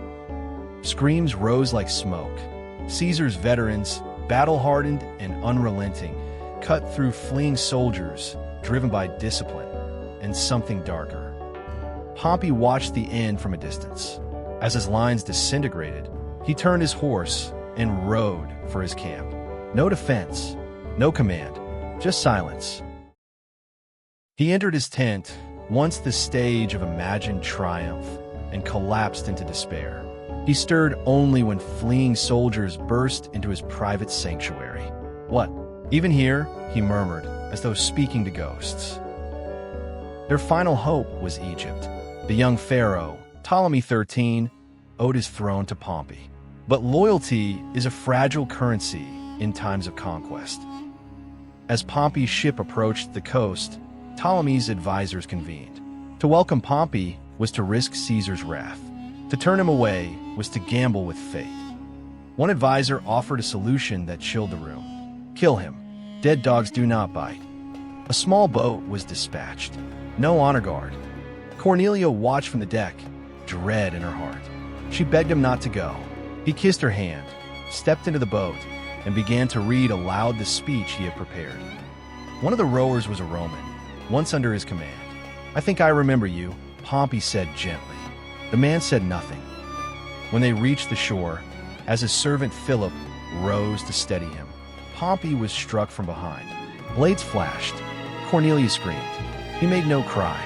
Screams rose like smoke. Caesar's veterans, battle-hardened and unrelenting, cut through fleeing soldiers, driven by discipline and something darker. Pompey watched the end from a distance. As his lines disintegrated, he turned his horse and rode for his camp. No defense, no command, just silence. He entered his tent, once the stage of imagined triumph, and collapsed into despair. He stirred only when fleeing soldiers burst into his private sanctuary. "What? Even here?" he murmured, as though speaking to ghosts. Their final hope was Egypt. The young pharaoh, Ptolemy XIII, owed his throne to Pompey. But loyalty is a fragile currency in times of conquest. As Pompey's ship approached the coast, Ptolemy's advisors convened. To welcome Pompey was to risk Caesar's wrath. To turn him away was to gamble with fate. One advisor offered a solution that chilled the room. Kill him. Dead dogs do not bite. A small boat was dispatched. No honor guard. Cornelia watched from the deck, dread in her heart. She begged him not to go. He kissed her hand, stepped into the boat, and began to read aloud the speech he had prepared. One of the rowers was a Roman, once under his command. "I think I remember you," Pompey said gently. The man said nothing. When they reached the shore, as his servant Philip rose to steady him, Pompey was struck from behind. Blades flashed. Cornelia screamed. He made no cry.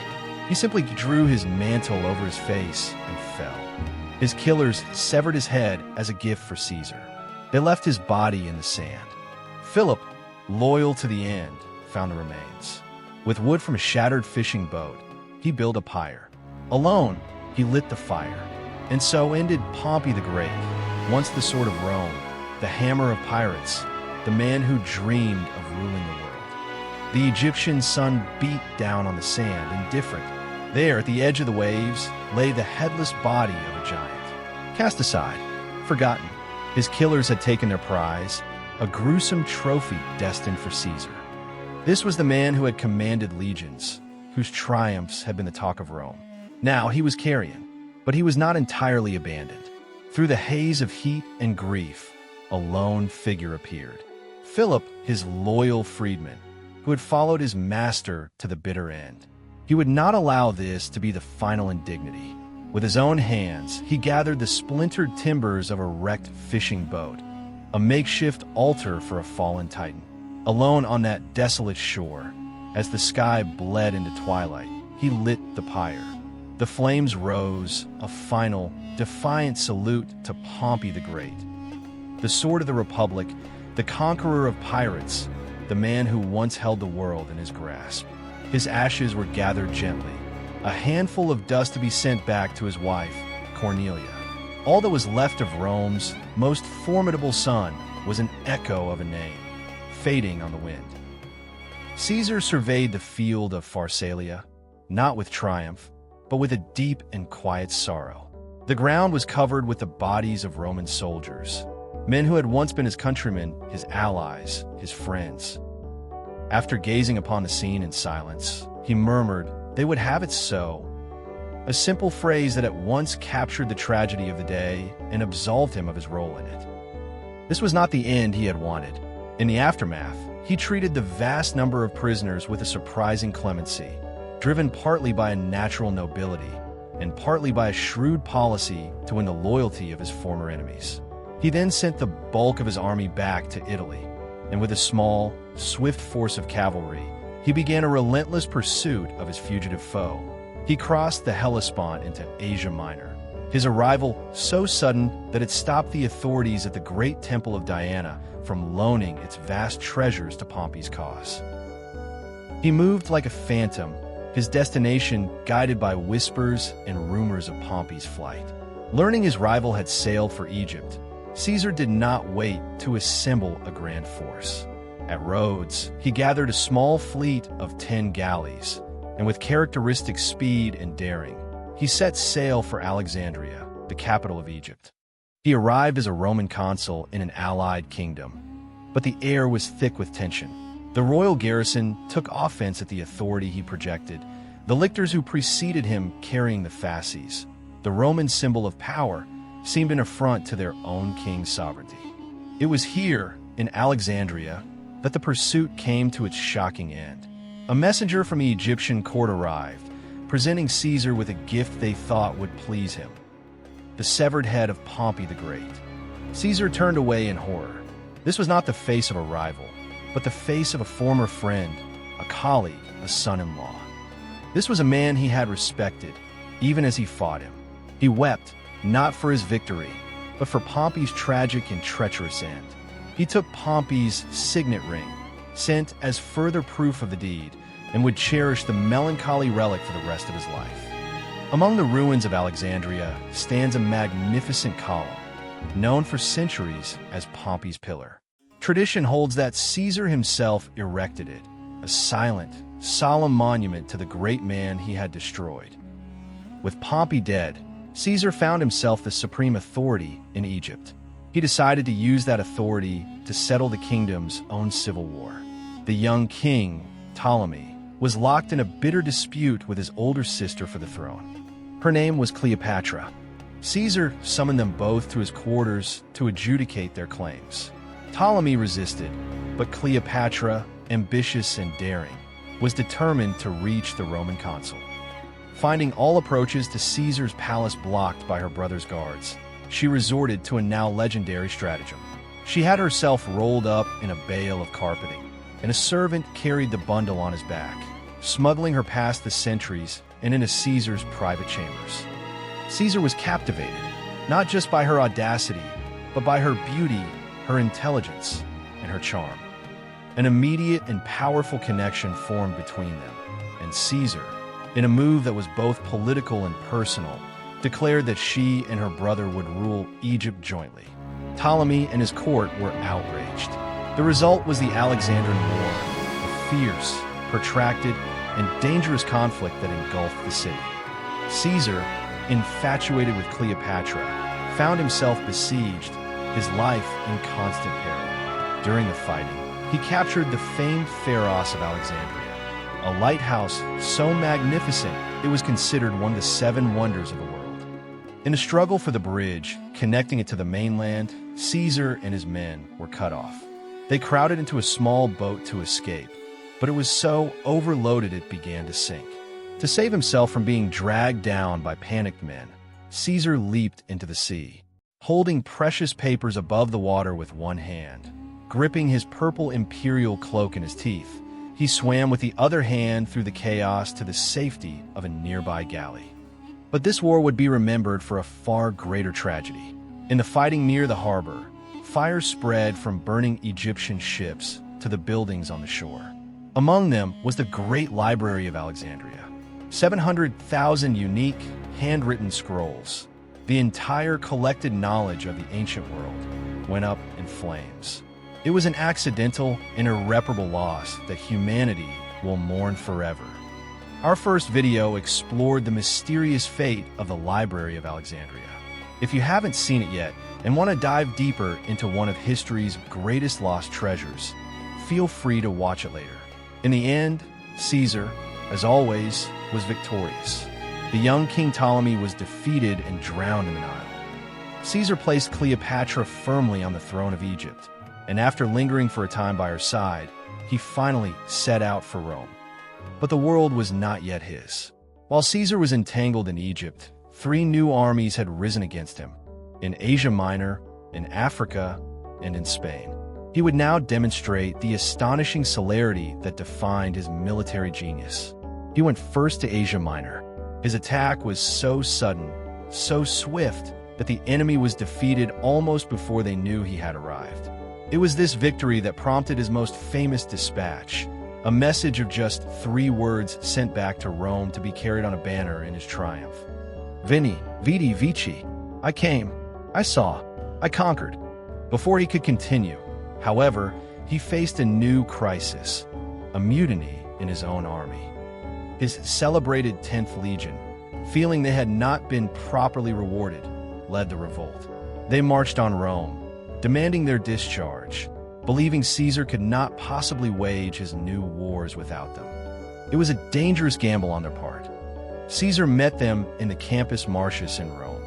He simply drew his mantle over his face and fell. His killers severed his head as a gift for Caesar. They left his body in the sand. Philip, loyal to the end, found the remains. With wood from a shattered fishing boat, he built a pyre. Alone, he lit the fire. And so ended Pompey the Great, once the sword of Rome, the hammer of pirates, the man who dreamed of ruling the world. The Egyptian sun beat down on the sand, indifferent. There, at the edge of the waves, lay the headless body of a giant. Cast aside, forgotten, his killers had taken their prize, a gruesome trophy destined for Caesar. This was the man who had commanded legions, whose triumphs had been the talk of Rome. Now he was carrion, but he was not entirely abandoned. Through the haze of heat and grief, a lone figure appeared. Philip, his loyal freedman, who had followed his master to the bitter end. He would not allow this to be the final indignity. With his own hands, he gathered the splintered timbers of a wrecked fishing boat, a makeshift altar for a fallen titan. Alone on that desolate shore, as the sky bled into twilight, he lit the pyre. The flames rose, a final, defiant salute to Pompey the Great. The sword of the Republic, the conqueror of pirates, the man who once held the world in his grasp. His ashes were gathered gently, a handful of dust to be sent back to his wife, Cornelia. All that was left of Rome's most formidable son was an echo of a name, fading on the wind. Caesar surveyed the field of Pharsalia, not with triumph, but with a deep and quiet sorrow. The ground was covered with the bodies of Roman soldiers, men who had once been his countrymen, his allies, his friends. After gazing upon the scene in silence, he murmured, "They would have it so." A simple phrase that at once captured the tragedy of the day and absolved him of his role in it. This was not the end he had wanted. In the aftermath, he treated the vast number of prisoners with a surprising clemency, driven partly by a natural nobility and partly by a shrewd policy to win the loyalty of his former enemies. He then sent the bulk of his army back to Italy, and with a small, swift force of cavalry, he began a relentless pursuit of his fugitive foe. He crossed the Hellespont into Asia Minor, his arrival so sudden that it stopped the authorities at the great temple of Diana from loaning its vast treasures to Pompey's cause. He moved like a phantom, his destination guided by whispers and rumors of Pompey's flight. Learning his rival had sailed for Egypt, Caesar did not wait to assemble a grand force. At Rhodes, he gathered a small fleet of 10 galleys, and with characteristic speed and daring, he set sail for Alexandria, the capital of Egypt. He arrived as a Roman consul in an allied kingdom, but the air was thick with tension. The royal garrison took offense at the authority he projected, the lictors who preceded him carrying the fasces, the Roman symbol of power, seemed an affront to their own king's sovereignty. It was here, in Alexandria, that the pursuit came to its shocking end. A messenger from the Egyptian court arrived, presenting Caesar with a gift they thought would please him: the severed head of Pompey the Great. Caesar turned away in horror. This was not the face of a rival, but the face of a former friend, a colleague, a son-in-law. This was a man he had respected, even as he fought him. He wept, not for his victory, but for Pompey's tragic and treacherous end. He took Pompey's signet ring, sent as further proof of the deed, and would cherish the melancholy relic for the rest of his life. Among the ruins of Alexandria stands a magnificent column, known for centuries as Pompey's Pillar. Tradition holds that Caesar himself erected it, a silent, solemn monument to the great man he had destroyed. With Pompey dead, Caesar found himself the supreme authority in Egypt. He decided to use that authority to settle the kingdom's own civil war. The young king, Ptolemy, was locked in a bitter dispute with his older sister for the throne. Her name was Cleopatra. Caesar summoned them both to his quarters to adjudicate their claims. Ptolemy resisted, but Cleopatra, ambitious and daring, was determined to reach the Roman consul. Finding all approaches to Caesar's palace blocked by her brother's guards, she resorted to a now legendary stratagem. She had herself rolled up in a bale of carpeting, and a servant carried the bundle on his back, smuggling her past the sentries and into Caesar's private chambers. Caesar was captivated, not just by her audacity, but by her beauty, her intelligence, and her charm. An immediate and powerful connection formed between them, and Caesar, in a move that was both political and personal, declared that she and her brother would rule Egypt jointly. Ptolemy and his court were outraged. The result was the Alexandrian War, a fierce, protracted, and dangerous conflict that engulfed the city. Caesar, infatuated with Cleopatra, found himself besieged, his life in constant peril. During the fighting, he captured the famed Pharos of Alexandria, a lighthouse so magnificent it was considered one of the 7 wonders of the world. In a struggle for the bridge connecting it to the mainland, Caesar and his men were cut off. They crowded into a small boat to escape, but it was so overloaded it began to sink. To save himself from being dragged down by panicked men, Caesar leaped into the sea, holding precious papers above the water with one hand. Gripping his purple imperial cloak in his teeth, he swam with the other hand through the chaos to the safety of a nearby galley. But this war would be remembered for a far greater tragedy. In the fighting near the harbor, fire spread from burning Egyptian ships to the buildings on the shore. Among them was the Great Library of Alexandria. 700,000 unique, handwritten scrolls, the entire collected knowledge of the ancient world, went up in flames. It was an accidental and irreparable loss that humanity will mourn forever. Our first video explored the mysterious fate of the Library of Alexandria. If you haven't seen it yet and want to dive deeper into one of history's greatest lost treasures, feel free to watch it later. In the end, Caesar, as always, was victorious. The young King Ptolemy was defeated and drowned in the Nile. Caesar placed Cleopatra firmly on the throne of Egypt, and after lingering for a time by her side, he finally set out for Rome. But the world was not yet his. While Caesar was entangled in Egypt, 3 new armies had risen against him, in Asia Minor, in Africa, and in Spain. He would now demonstrate the astonishing celerity that defined his military genius. He went first to Asia Minor. His attack was so sudden, so swift, that the enemy was defeated almost before they knew he had arrived. It was this victory that prompted his most famous dispatch, a message of just 3 words sent back to Rome to be carried on a banner in his triumph. Veni, vidi, vici. I came, I saw, I conquered. Before he could continue, however, he faced a new crisis, a mutiny in his own army. His celebrated 10th Legion, feeling they had not been properly rewarded, led the revolt. They marched on Rome, demanding their discharge, believing Caesar could not possibly wage his new wars without them. It was a dangerous gamble on their part. Caesar met them in the Campus Martius in Rome.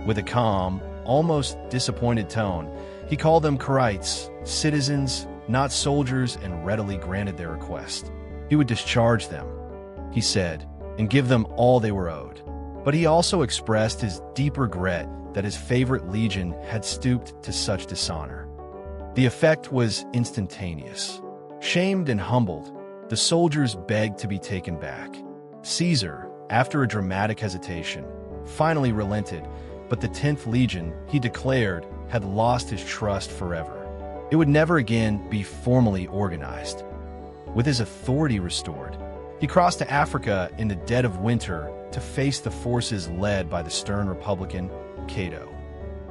With a calm, almost disappointed tone, he called them Quirites, citizens, not soldiers, and readily granted their request. He would discharge them, he said, and give them all they were owed. But he also expressed his deep regret that his favorite legion had stooped to such dishonor. The effect was instantaneous. Shamed and humbled, the soldiers begged to be taken back. Caesar, after a dramatic hesitation, finally relented, but the 10th Legion, he declared, had lost his trust forever. It would never again be formally organized. With his authority restored, he crossed to Africa in the dead of winter to face the forces led by the stern Republican Cato.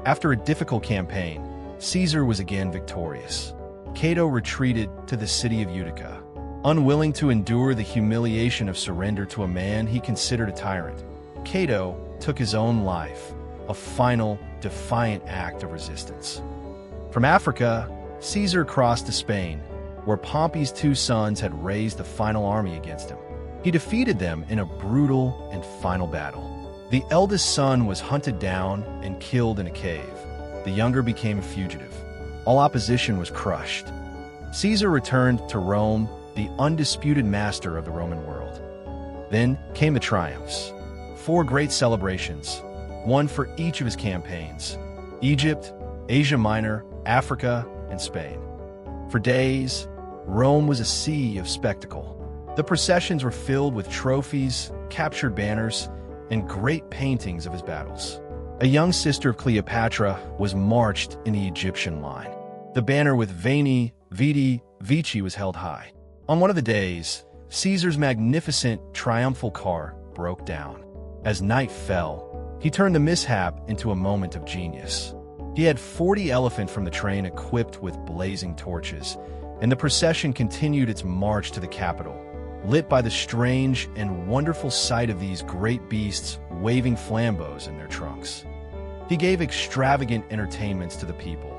After a difficult campaign, Caesar was again victorious. Cato retreated to the city of Utica, unwilling to endure the humiliation of surrender to a man he considered a tyrant. Cato took his own life, a final, defiant act of resistance. From Africa, Caesar crossed to Spain, where Pompey's two sons had raised the final army against him. He defeated them in a brutal and final battle. The eldest son was hunted down and killed in a cave. The younger became a fugitive. All opposition was crushed. Caesar returned to Rome, the undisputed master of the Roman world. Then came the triumphs. 4 great celebrations, one for each of his campaigns: Egypt, Asia Minor, Africa, and Spain. For days, Rome was a sea of spectacle. The processions were filled with trophies, captured banners, and great paintings of his battles. A young sister of Cleopatra was marched in the Egyptian line. The banner with Veni, Vidi, Vici was held high. On one of the days, Caesar's magnificent triumphal car broke down. As night fell, he turned the mishap into a moment of genius. He had 40 elephants from the train equipped with blazing torches, and the procession continued its march to the capital, lit by the strange and wonderful sight of these great beasts waving flambeaux in their trunks. He gave extravagant entertainments to the people: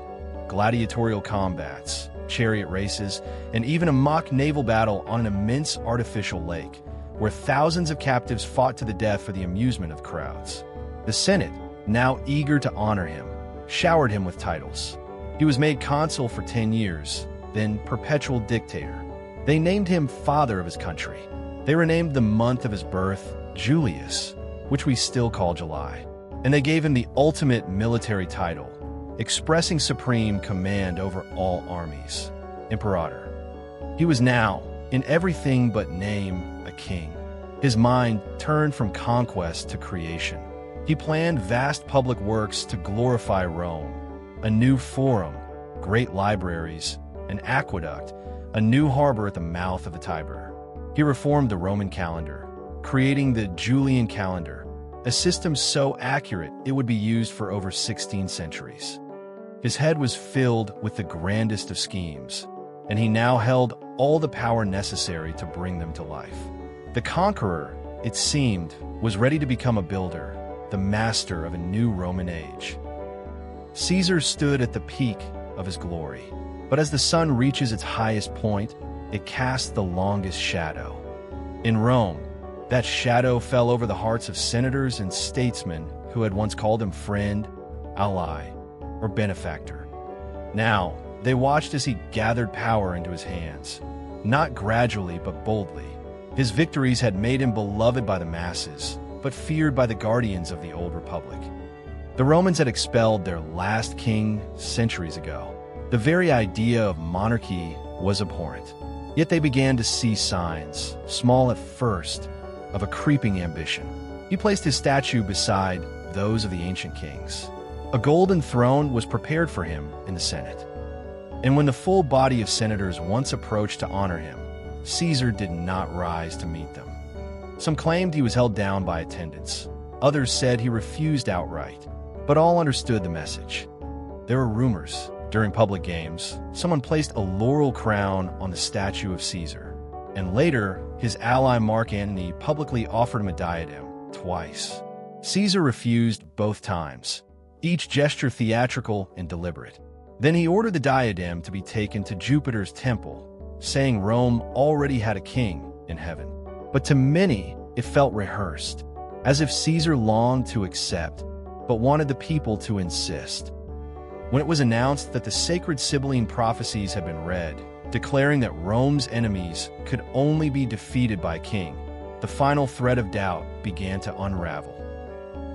gladiatorial combats, chariot races, and even a mock naval battle on an immense artificial lake, where thousands of captives fought to the death for the amusement of crowds. The Senate, now eager to honor him, showered him with titles. He was made consul for 10 years, then perpetual dictator. They named him father of his country. They renamed the month of his birth Julius, which we still call July. And they gave him the ultimate military title, expressing supreme command over all armies: Imperator. He was now, in everything but name, a king. His mind turned from conquest to creation. He planned vast public works to glorify Rome: a new forum, great libraries, an aqueduct, a new harbor at the mouth of the Tiber. He reformed the Roman calendar, creating the Julian calendar, a system so accurate it would be used for over 16 centuries. His head was filled with the grandest of schemes, and he now held all the power necessary to bring them to life. The conqueror, it seemed, was ready to become a builder, the master of a new Roman age. Caesar stood at the peak of his glory, but as the sun reaches its highest point, it casts the longest shadow. In Rome, that shadow fell over the hearts of senators and statesmen who had once called him friend, ally, or benefactor. Now, they watched as he gathered power into his hands, not gradually but boldly. His victories had made him beloved by the masses, but feared by the guardians of the old republic. The Romans had expelled their last king centuries ago. The very idea of monarchy was abhorrent. Yet they began to see signs, small at first, of a creeping ambition. He placed his statue beside those of the ancient kings. A golden throne was prepared for him in the Senate. And when the full body of senators once approached to honor him, Caesar did not rise to meet them. Some claimed he was held down by attendants. Others said he refused outright, but all understood the message. There were rumors. During public games, someone placed a laurel crown on the statue of Caesar, and later, his ally Mark Antony publicly offered him a diadem twice. Caesar refused both times, each gesture theatrical and deliberate. Then he ordered the diadem to be taken to Jupiter's temple, saying Rome already had a king in heaven. But to many, it felt rehearsed, as if Caesar longed to accept, but wanted the people to insist. When it was announced that the sacred Sibylline prophecies had been read, declaring that Rome's enemies could only be defeated by a king, the final thread of doubt began to unravel.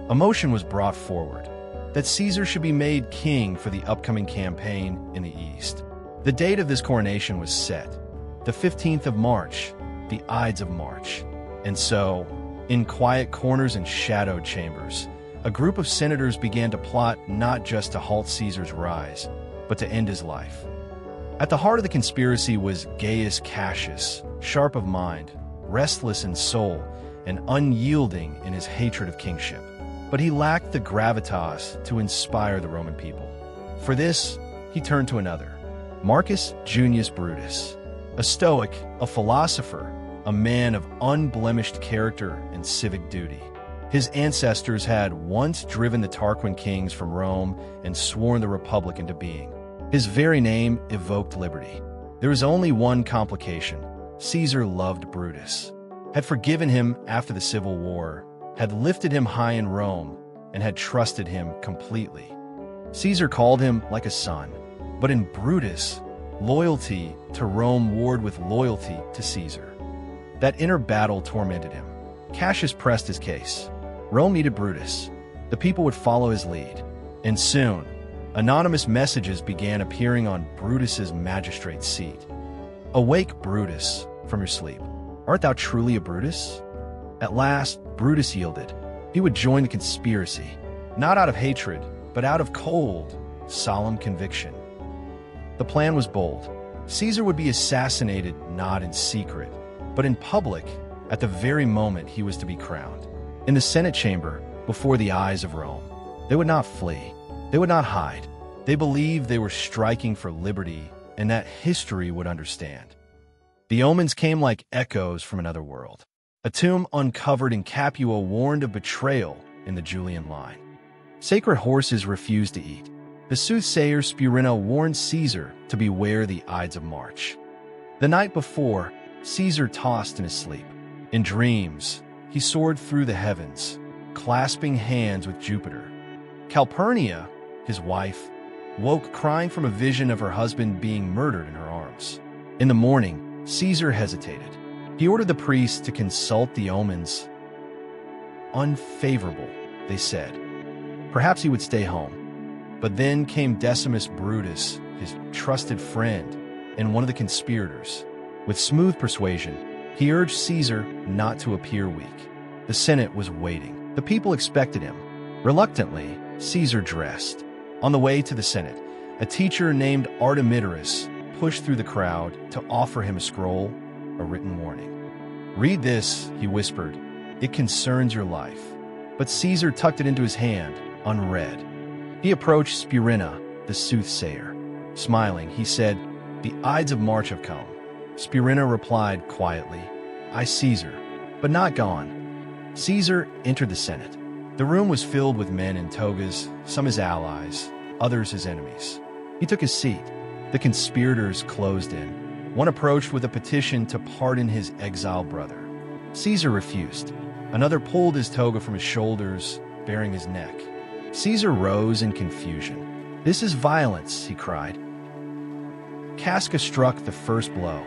A motion was brought forward that Caesar should be made king for the upcoming campaign in the East. The date of this coronation was set, the 15th of March, the Ides of March. And so, in quiet corners and shadowed chambers, a group of senators began to plot not just to halt Caesar's rise, but to end his life. At the heart of the conspiracy was Gaius Cassius, sharp of mind, restless in soul, and unyielding in his hatred of kingship. But he lacked the gravitas to inspire the Roman people. For this, he turned to another, Marcus Junius Brutus, a stoic, a philosopher, a man of unblemished character and civic duty. His ancestors had once driven the Tarquin kings from Rome and sworn the Republic into being. His very name evoked liberty. There was only one complication. Caesar loved Brutus, had forgiven him after the Civil War, had lifted him high in Rome, and had trusted him completely. Caesar called him like a son, but in Brutus, loyalty to Rome warred with loyalty to Caesar. That inner battle tormented him. Cassius pressed his case. Rome needed Brutus. The people would follow his lead. And soon, anonymous messages began appearing on Brutus's magistrate's seat. "Awake, Brutus, from your sleep. Art thou truly a Brutus?" At last, Brutus yielded. He would join the conspiracy, not out of hatred, but out of cold, solemn conviction. The plan was bold. Caesar would be assassinated not in secret, but in public at the very moment he was to be crowned. In the Senate chamber, before the eyes of Rome. They would not flee. They would not hide. They believed they were striking for liberty and that history would understand. The omens came like echoes from another world. A tomb uncovered in Capua warned of betrayal in the Julian line. Sacred horses refused to eat. The soothsayer Spurina warned Caesar to beware the Ides of March. The night before, Caesar tossed in his sleep. In dreams, he soared through the heavens, clasping hands with Jupiter. Calpurnia, his wife, woke crying from a vision of her husband being murdered in her arms. In the morning, Caesar hesitated. He ordered the priests to consult the omens. Unfavorable, they said. Perhaps he would stay home. But then came Decimus Brutus, his trusted friend, and one of the conspirators. With smooth persuasion, he urged Caesar not to appear weak. The Senate was waiting. The people expected him. Reluctantly, Caesar dressed. On the way to the Senate, a teacher named Artemidorus pushed through the crowd to offer him a scroll, a written warning. "Read this," he whispered. "It concerns your life." But Caesar tucked it into his hand, unread. He approached Spurina, the soothsayer. Smiling, he said, "The Ides of March have come." Spurina replied quietly, "I, Caesar, but not gone." Caesar entered the Senate. The room was filled with men in togas, some his allies, others his enemies. He took his seat. The conspirators closed in. One approached with a petition to pardon his exiled brother. Caesar refused. Another pulled his toga from his shoulders, baring his neck. Caesar rose in confusion. "This is violence," he cried. Casca struck the first blow.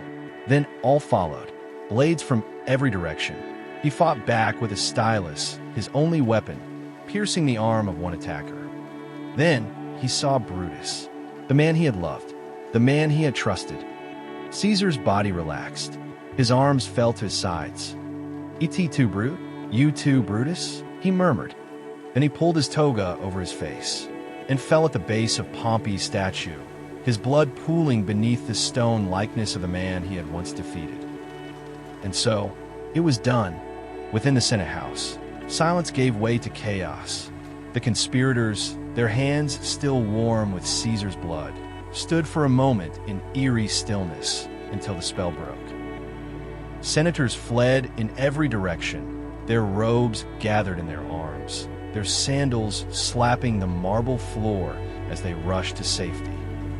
Then all followed, blades from every direction. He fought back with a stylus, his only weapon, piercing the arm of one attacker. Then he saw Brutus, the man he had loved, the man he had trusted. Caesar's body relaxed. His arms fell to his sides. "Et tu, Brute? You too, Brutus?" he murmured. Then he pulled his toga over his face and fell at the base of Pompey's statue, his blood pooling beneath the stone likeness of the man he had once defeated. And so, it was done. Within the Senate House, silence gave way to chaos. The conspirators, their hands still warm with Caesar's blood, stood for a moment in eerie stillness until the spell broke. Senators fled in every direction, their robes gathered in their arms, their sandals slapping the marble floor as they rushed to safety.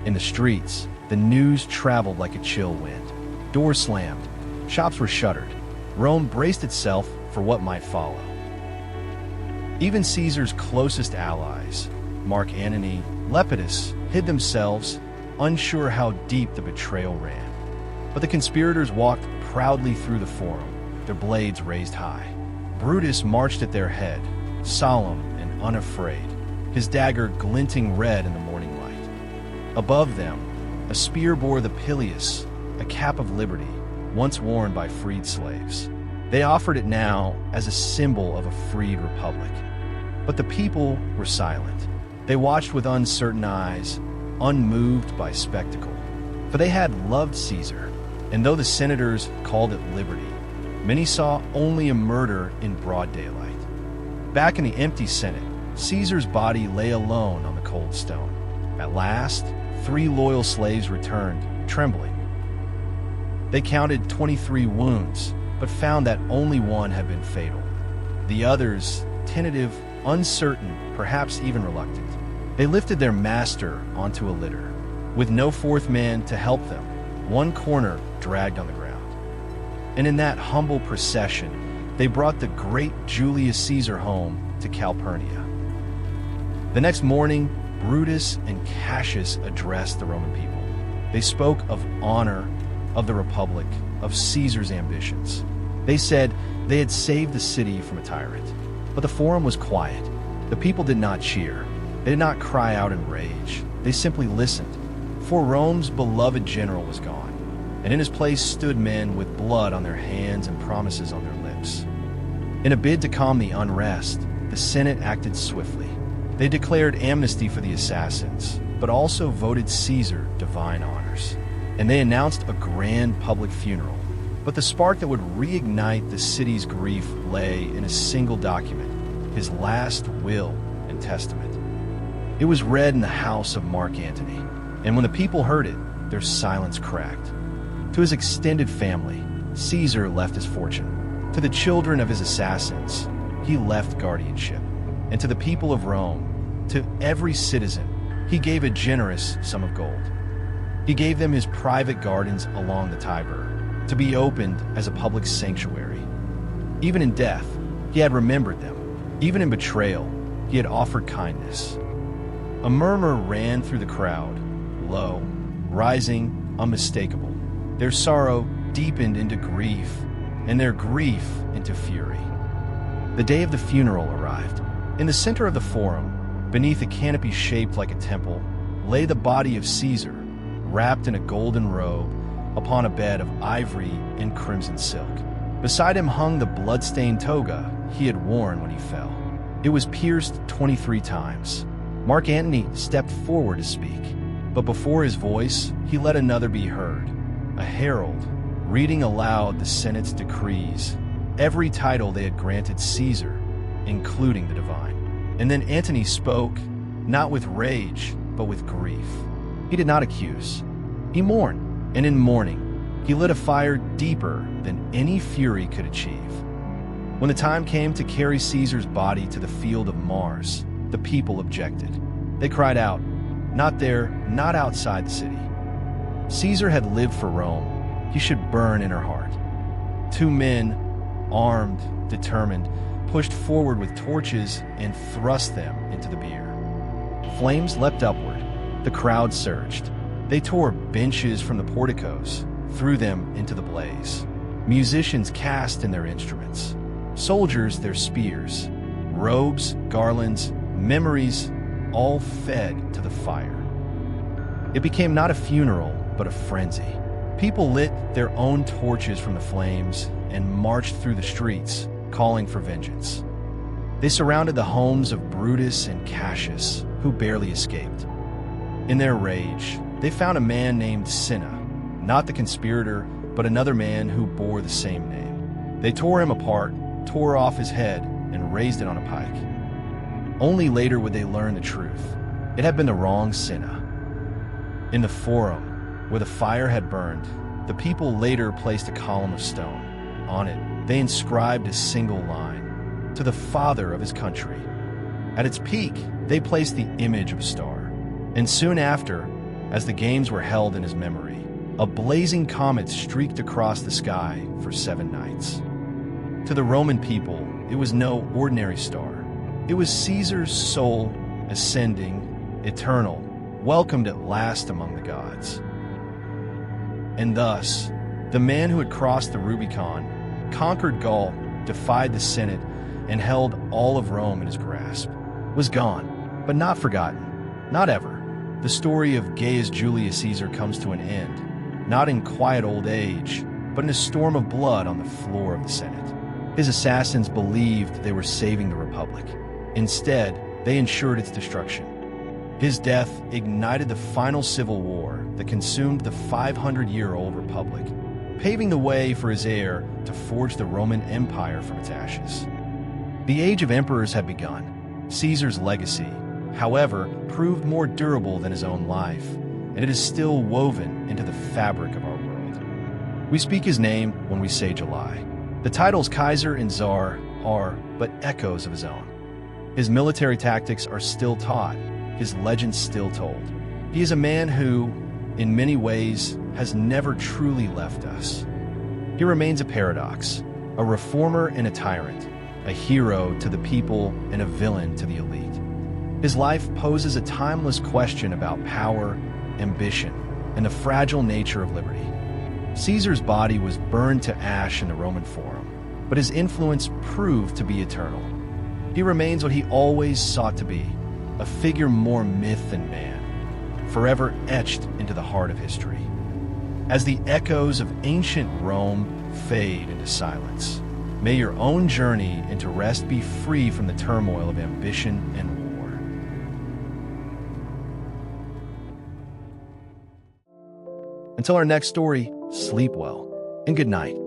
In the streets, the news traveled like a chill wind. Doors slammed, shops were shuttered. Rome braced itself for what might follow. Even Caesar's closest allies, Mark Antony, Lepidus, hid themselves, unsure how deep the betrayal ran. But the conspirators walked proudly through the forum, their blades raised high. Brutus marched at their head, solemn and unafraid, his dagger glinting red in the morning light. Above them, a spear bore the pileus, a cap of liberty, once worn by freed slaves. They offered it now as a symbol of a freed republic. But the people were silent. They watched with uncertain eyes, unmoved by spectacle. For they had loved Caesar, and though the senators called it liberty, many saw only a murder in broad daylight. Back in the empty Senate, Caesar's body lay alone on the cold stone. At last, 3 loyal slaves returned, trembling. They counted 23 wounds, but found that only one had been fatal. The others, tentative, uncertain, perhaps even reluctant. They lifted their master onto a litter, with no fourth man to help them, one corner dragged on the ground. And in that humble procession, they brought the great Julius Caesar home to Calpurnia. The next morning, Brutus and Cassius addressed the Roman people. They spoke of honor, of the Republic, of Caesar's ambitions. They said they had saved the city from a tyrant. But the forum was quiet. The people did not cheer. They did not cry out in rage. They simply listened. For Rome's beloved general was gone, and in his place stood men with blood on their hands and promises on their lips. In a bid to calm the unrest, the Senate acted swiftly. They declared amnesty for the assassins, but also voted Caesar divine honors. And they announced a grand public funeral. But the spark that would reignite the city's grief lay in a single document, his last will and testament. It was read in the house of Mark Antony, and when the people heard it, their silence cracked. To his extended family, Caesar left his fortune. To the children of his assassins, he left guardianship. And to the people of Rome, to every citizen, he gave a generous sum of gold. He gave them his private gardens along the Tiber, to be opened as a public sanctuary. Even in death, he had remembered them. Even in betrayal, he had offered kindness. A murmur ran through the crowd, low, rising, unmistakable. Their sorrow deepened into grief, and their grief into fury. The day of the funeral arrived. In the center of the forum, beneath a canopy shaped like a temple, lay the body of Caesar, wrapped in a golden robe, upon a bed of ivory and crimson silk. Beside him hung the blood-stained toga he had worn when he fell. It was pierced 23 times. Mark Antony stepped forward to speak, but before his voice, he let another be heard, a herald, reading aloud the Senate's decrees, every title they had granted Caesar, including the divine. And then Antony spoke, not with rage, but with grief. He did not accuse. He mourned. And in mourning, he lit a fire deeper than any fury could achieve. When the time came to carry Caesar's body to the field of Mars, the people objected. They cried out, "Not there, not outside the city." Caesar had lived for Rome. He should burn in her heart. 2 men, armed, determined, pushed forward with torches and thrust them into the bier. Flames leapt upward. The crowd surged. They tore benches from the porticos, threw them into the blaze. Musicians cast in their instruments. Soldiers their spears. Robes, garlands, memories, all fed to the fire. It became not a funeral, but a frenzy. People lit their own torches from the flames and marched through the streets, calling for vengeance. They surrounded the homes of Brutus and Cassius, who barely escaped. In their rage, they found a man named Cinna, not the conspirator, but another man who bore the same name. They tore him apart, tore off his head, and raised it on a pike. Only later would they learn the truth. It had been the wrong Cinna. In the forum, where the fire had burned, the people later placed a column of stone. On it, they inscribed a single line, "To the father of his country." At its peak, they placed the image of a star. And soon after, as the games were held in his memory, a blazing comet streaked across the sky for 7 nights. To the Roman people, it was no ordinary star. It was Caesar's soul, ascending, eternal, welcomed at last among the gods. And thus, the man who had crossed the Rubicon, conquered Gaul, defied the Senate, and held all of Rome in his grasp, was gone, but not forgotten, not ever. The story of Gaius Julius Caesar comes to an end, not in quiet old age, but in a storm of blood on the floor of the Senate. His assassins believed they were saving the Republic. Instead, they ensured its destruction. His death ignited the final civil war that consumed the 500-year-old Republic, paving the way for his heir to forge the Roman Empire from its ashes. The age of emperors had begun. Caesar's legacy, however, proved more durable than his own life, and it is still woven into the fabric of our world. We speak his name when we say July. The titles Caesar and Czar are but echoes of his own. His military tactics are still taught, his legends still told. He is a man who, in many ways, has never truly left us. He remains a paradox, a reformer and a tyrant, a hero to the people and a villain to the elite. His life poses a timeless question about power, ambition, and the fragile nature of liberty. Caesar's body was burned to ash in the Roman Forum, but his influence proved to be eternal. He remains what he always sought to be, a figure more myth than man, forever etched into the heart of history. As the echoes of ancient Rome fade into silence, may your own journey into rest be free from the turmoil of ambition and war. Until our next story, sleep well and good night.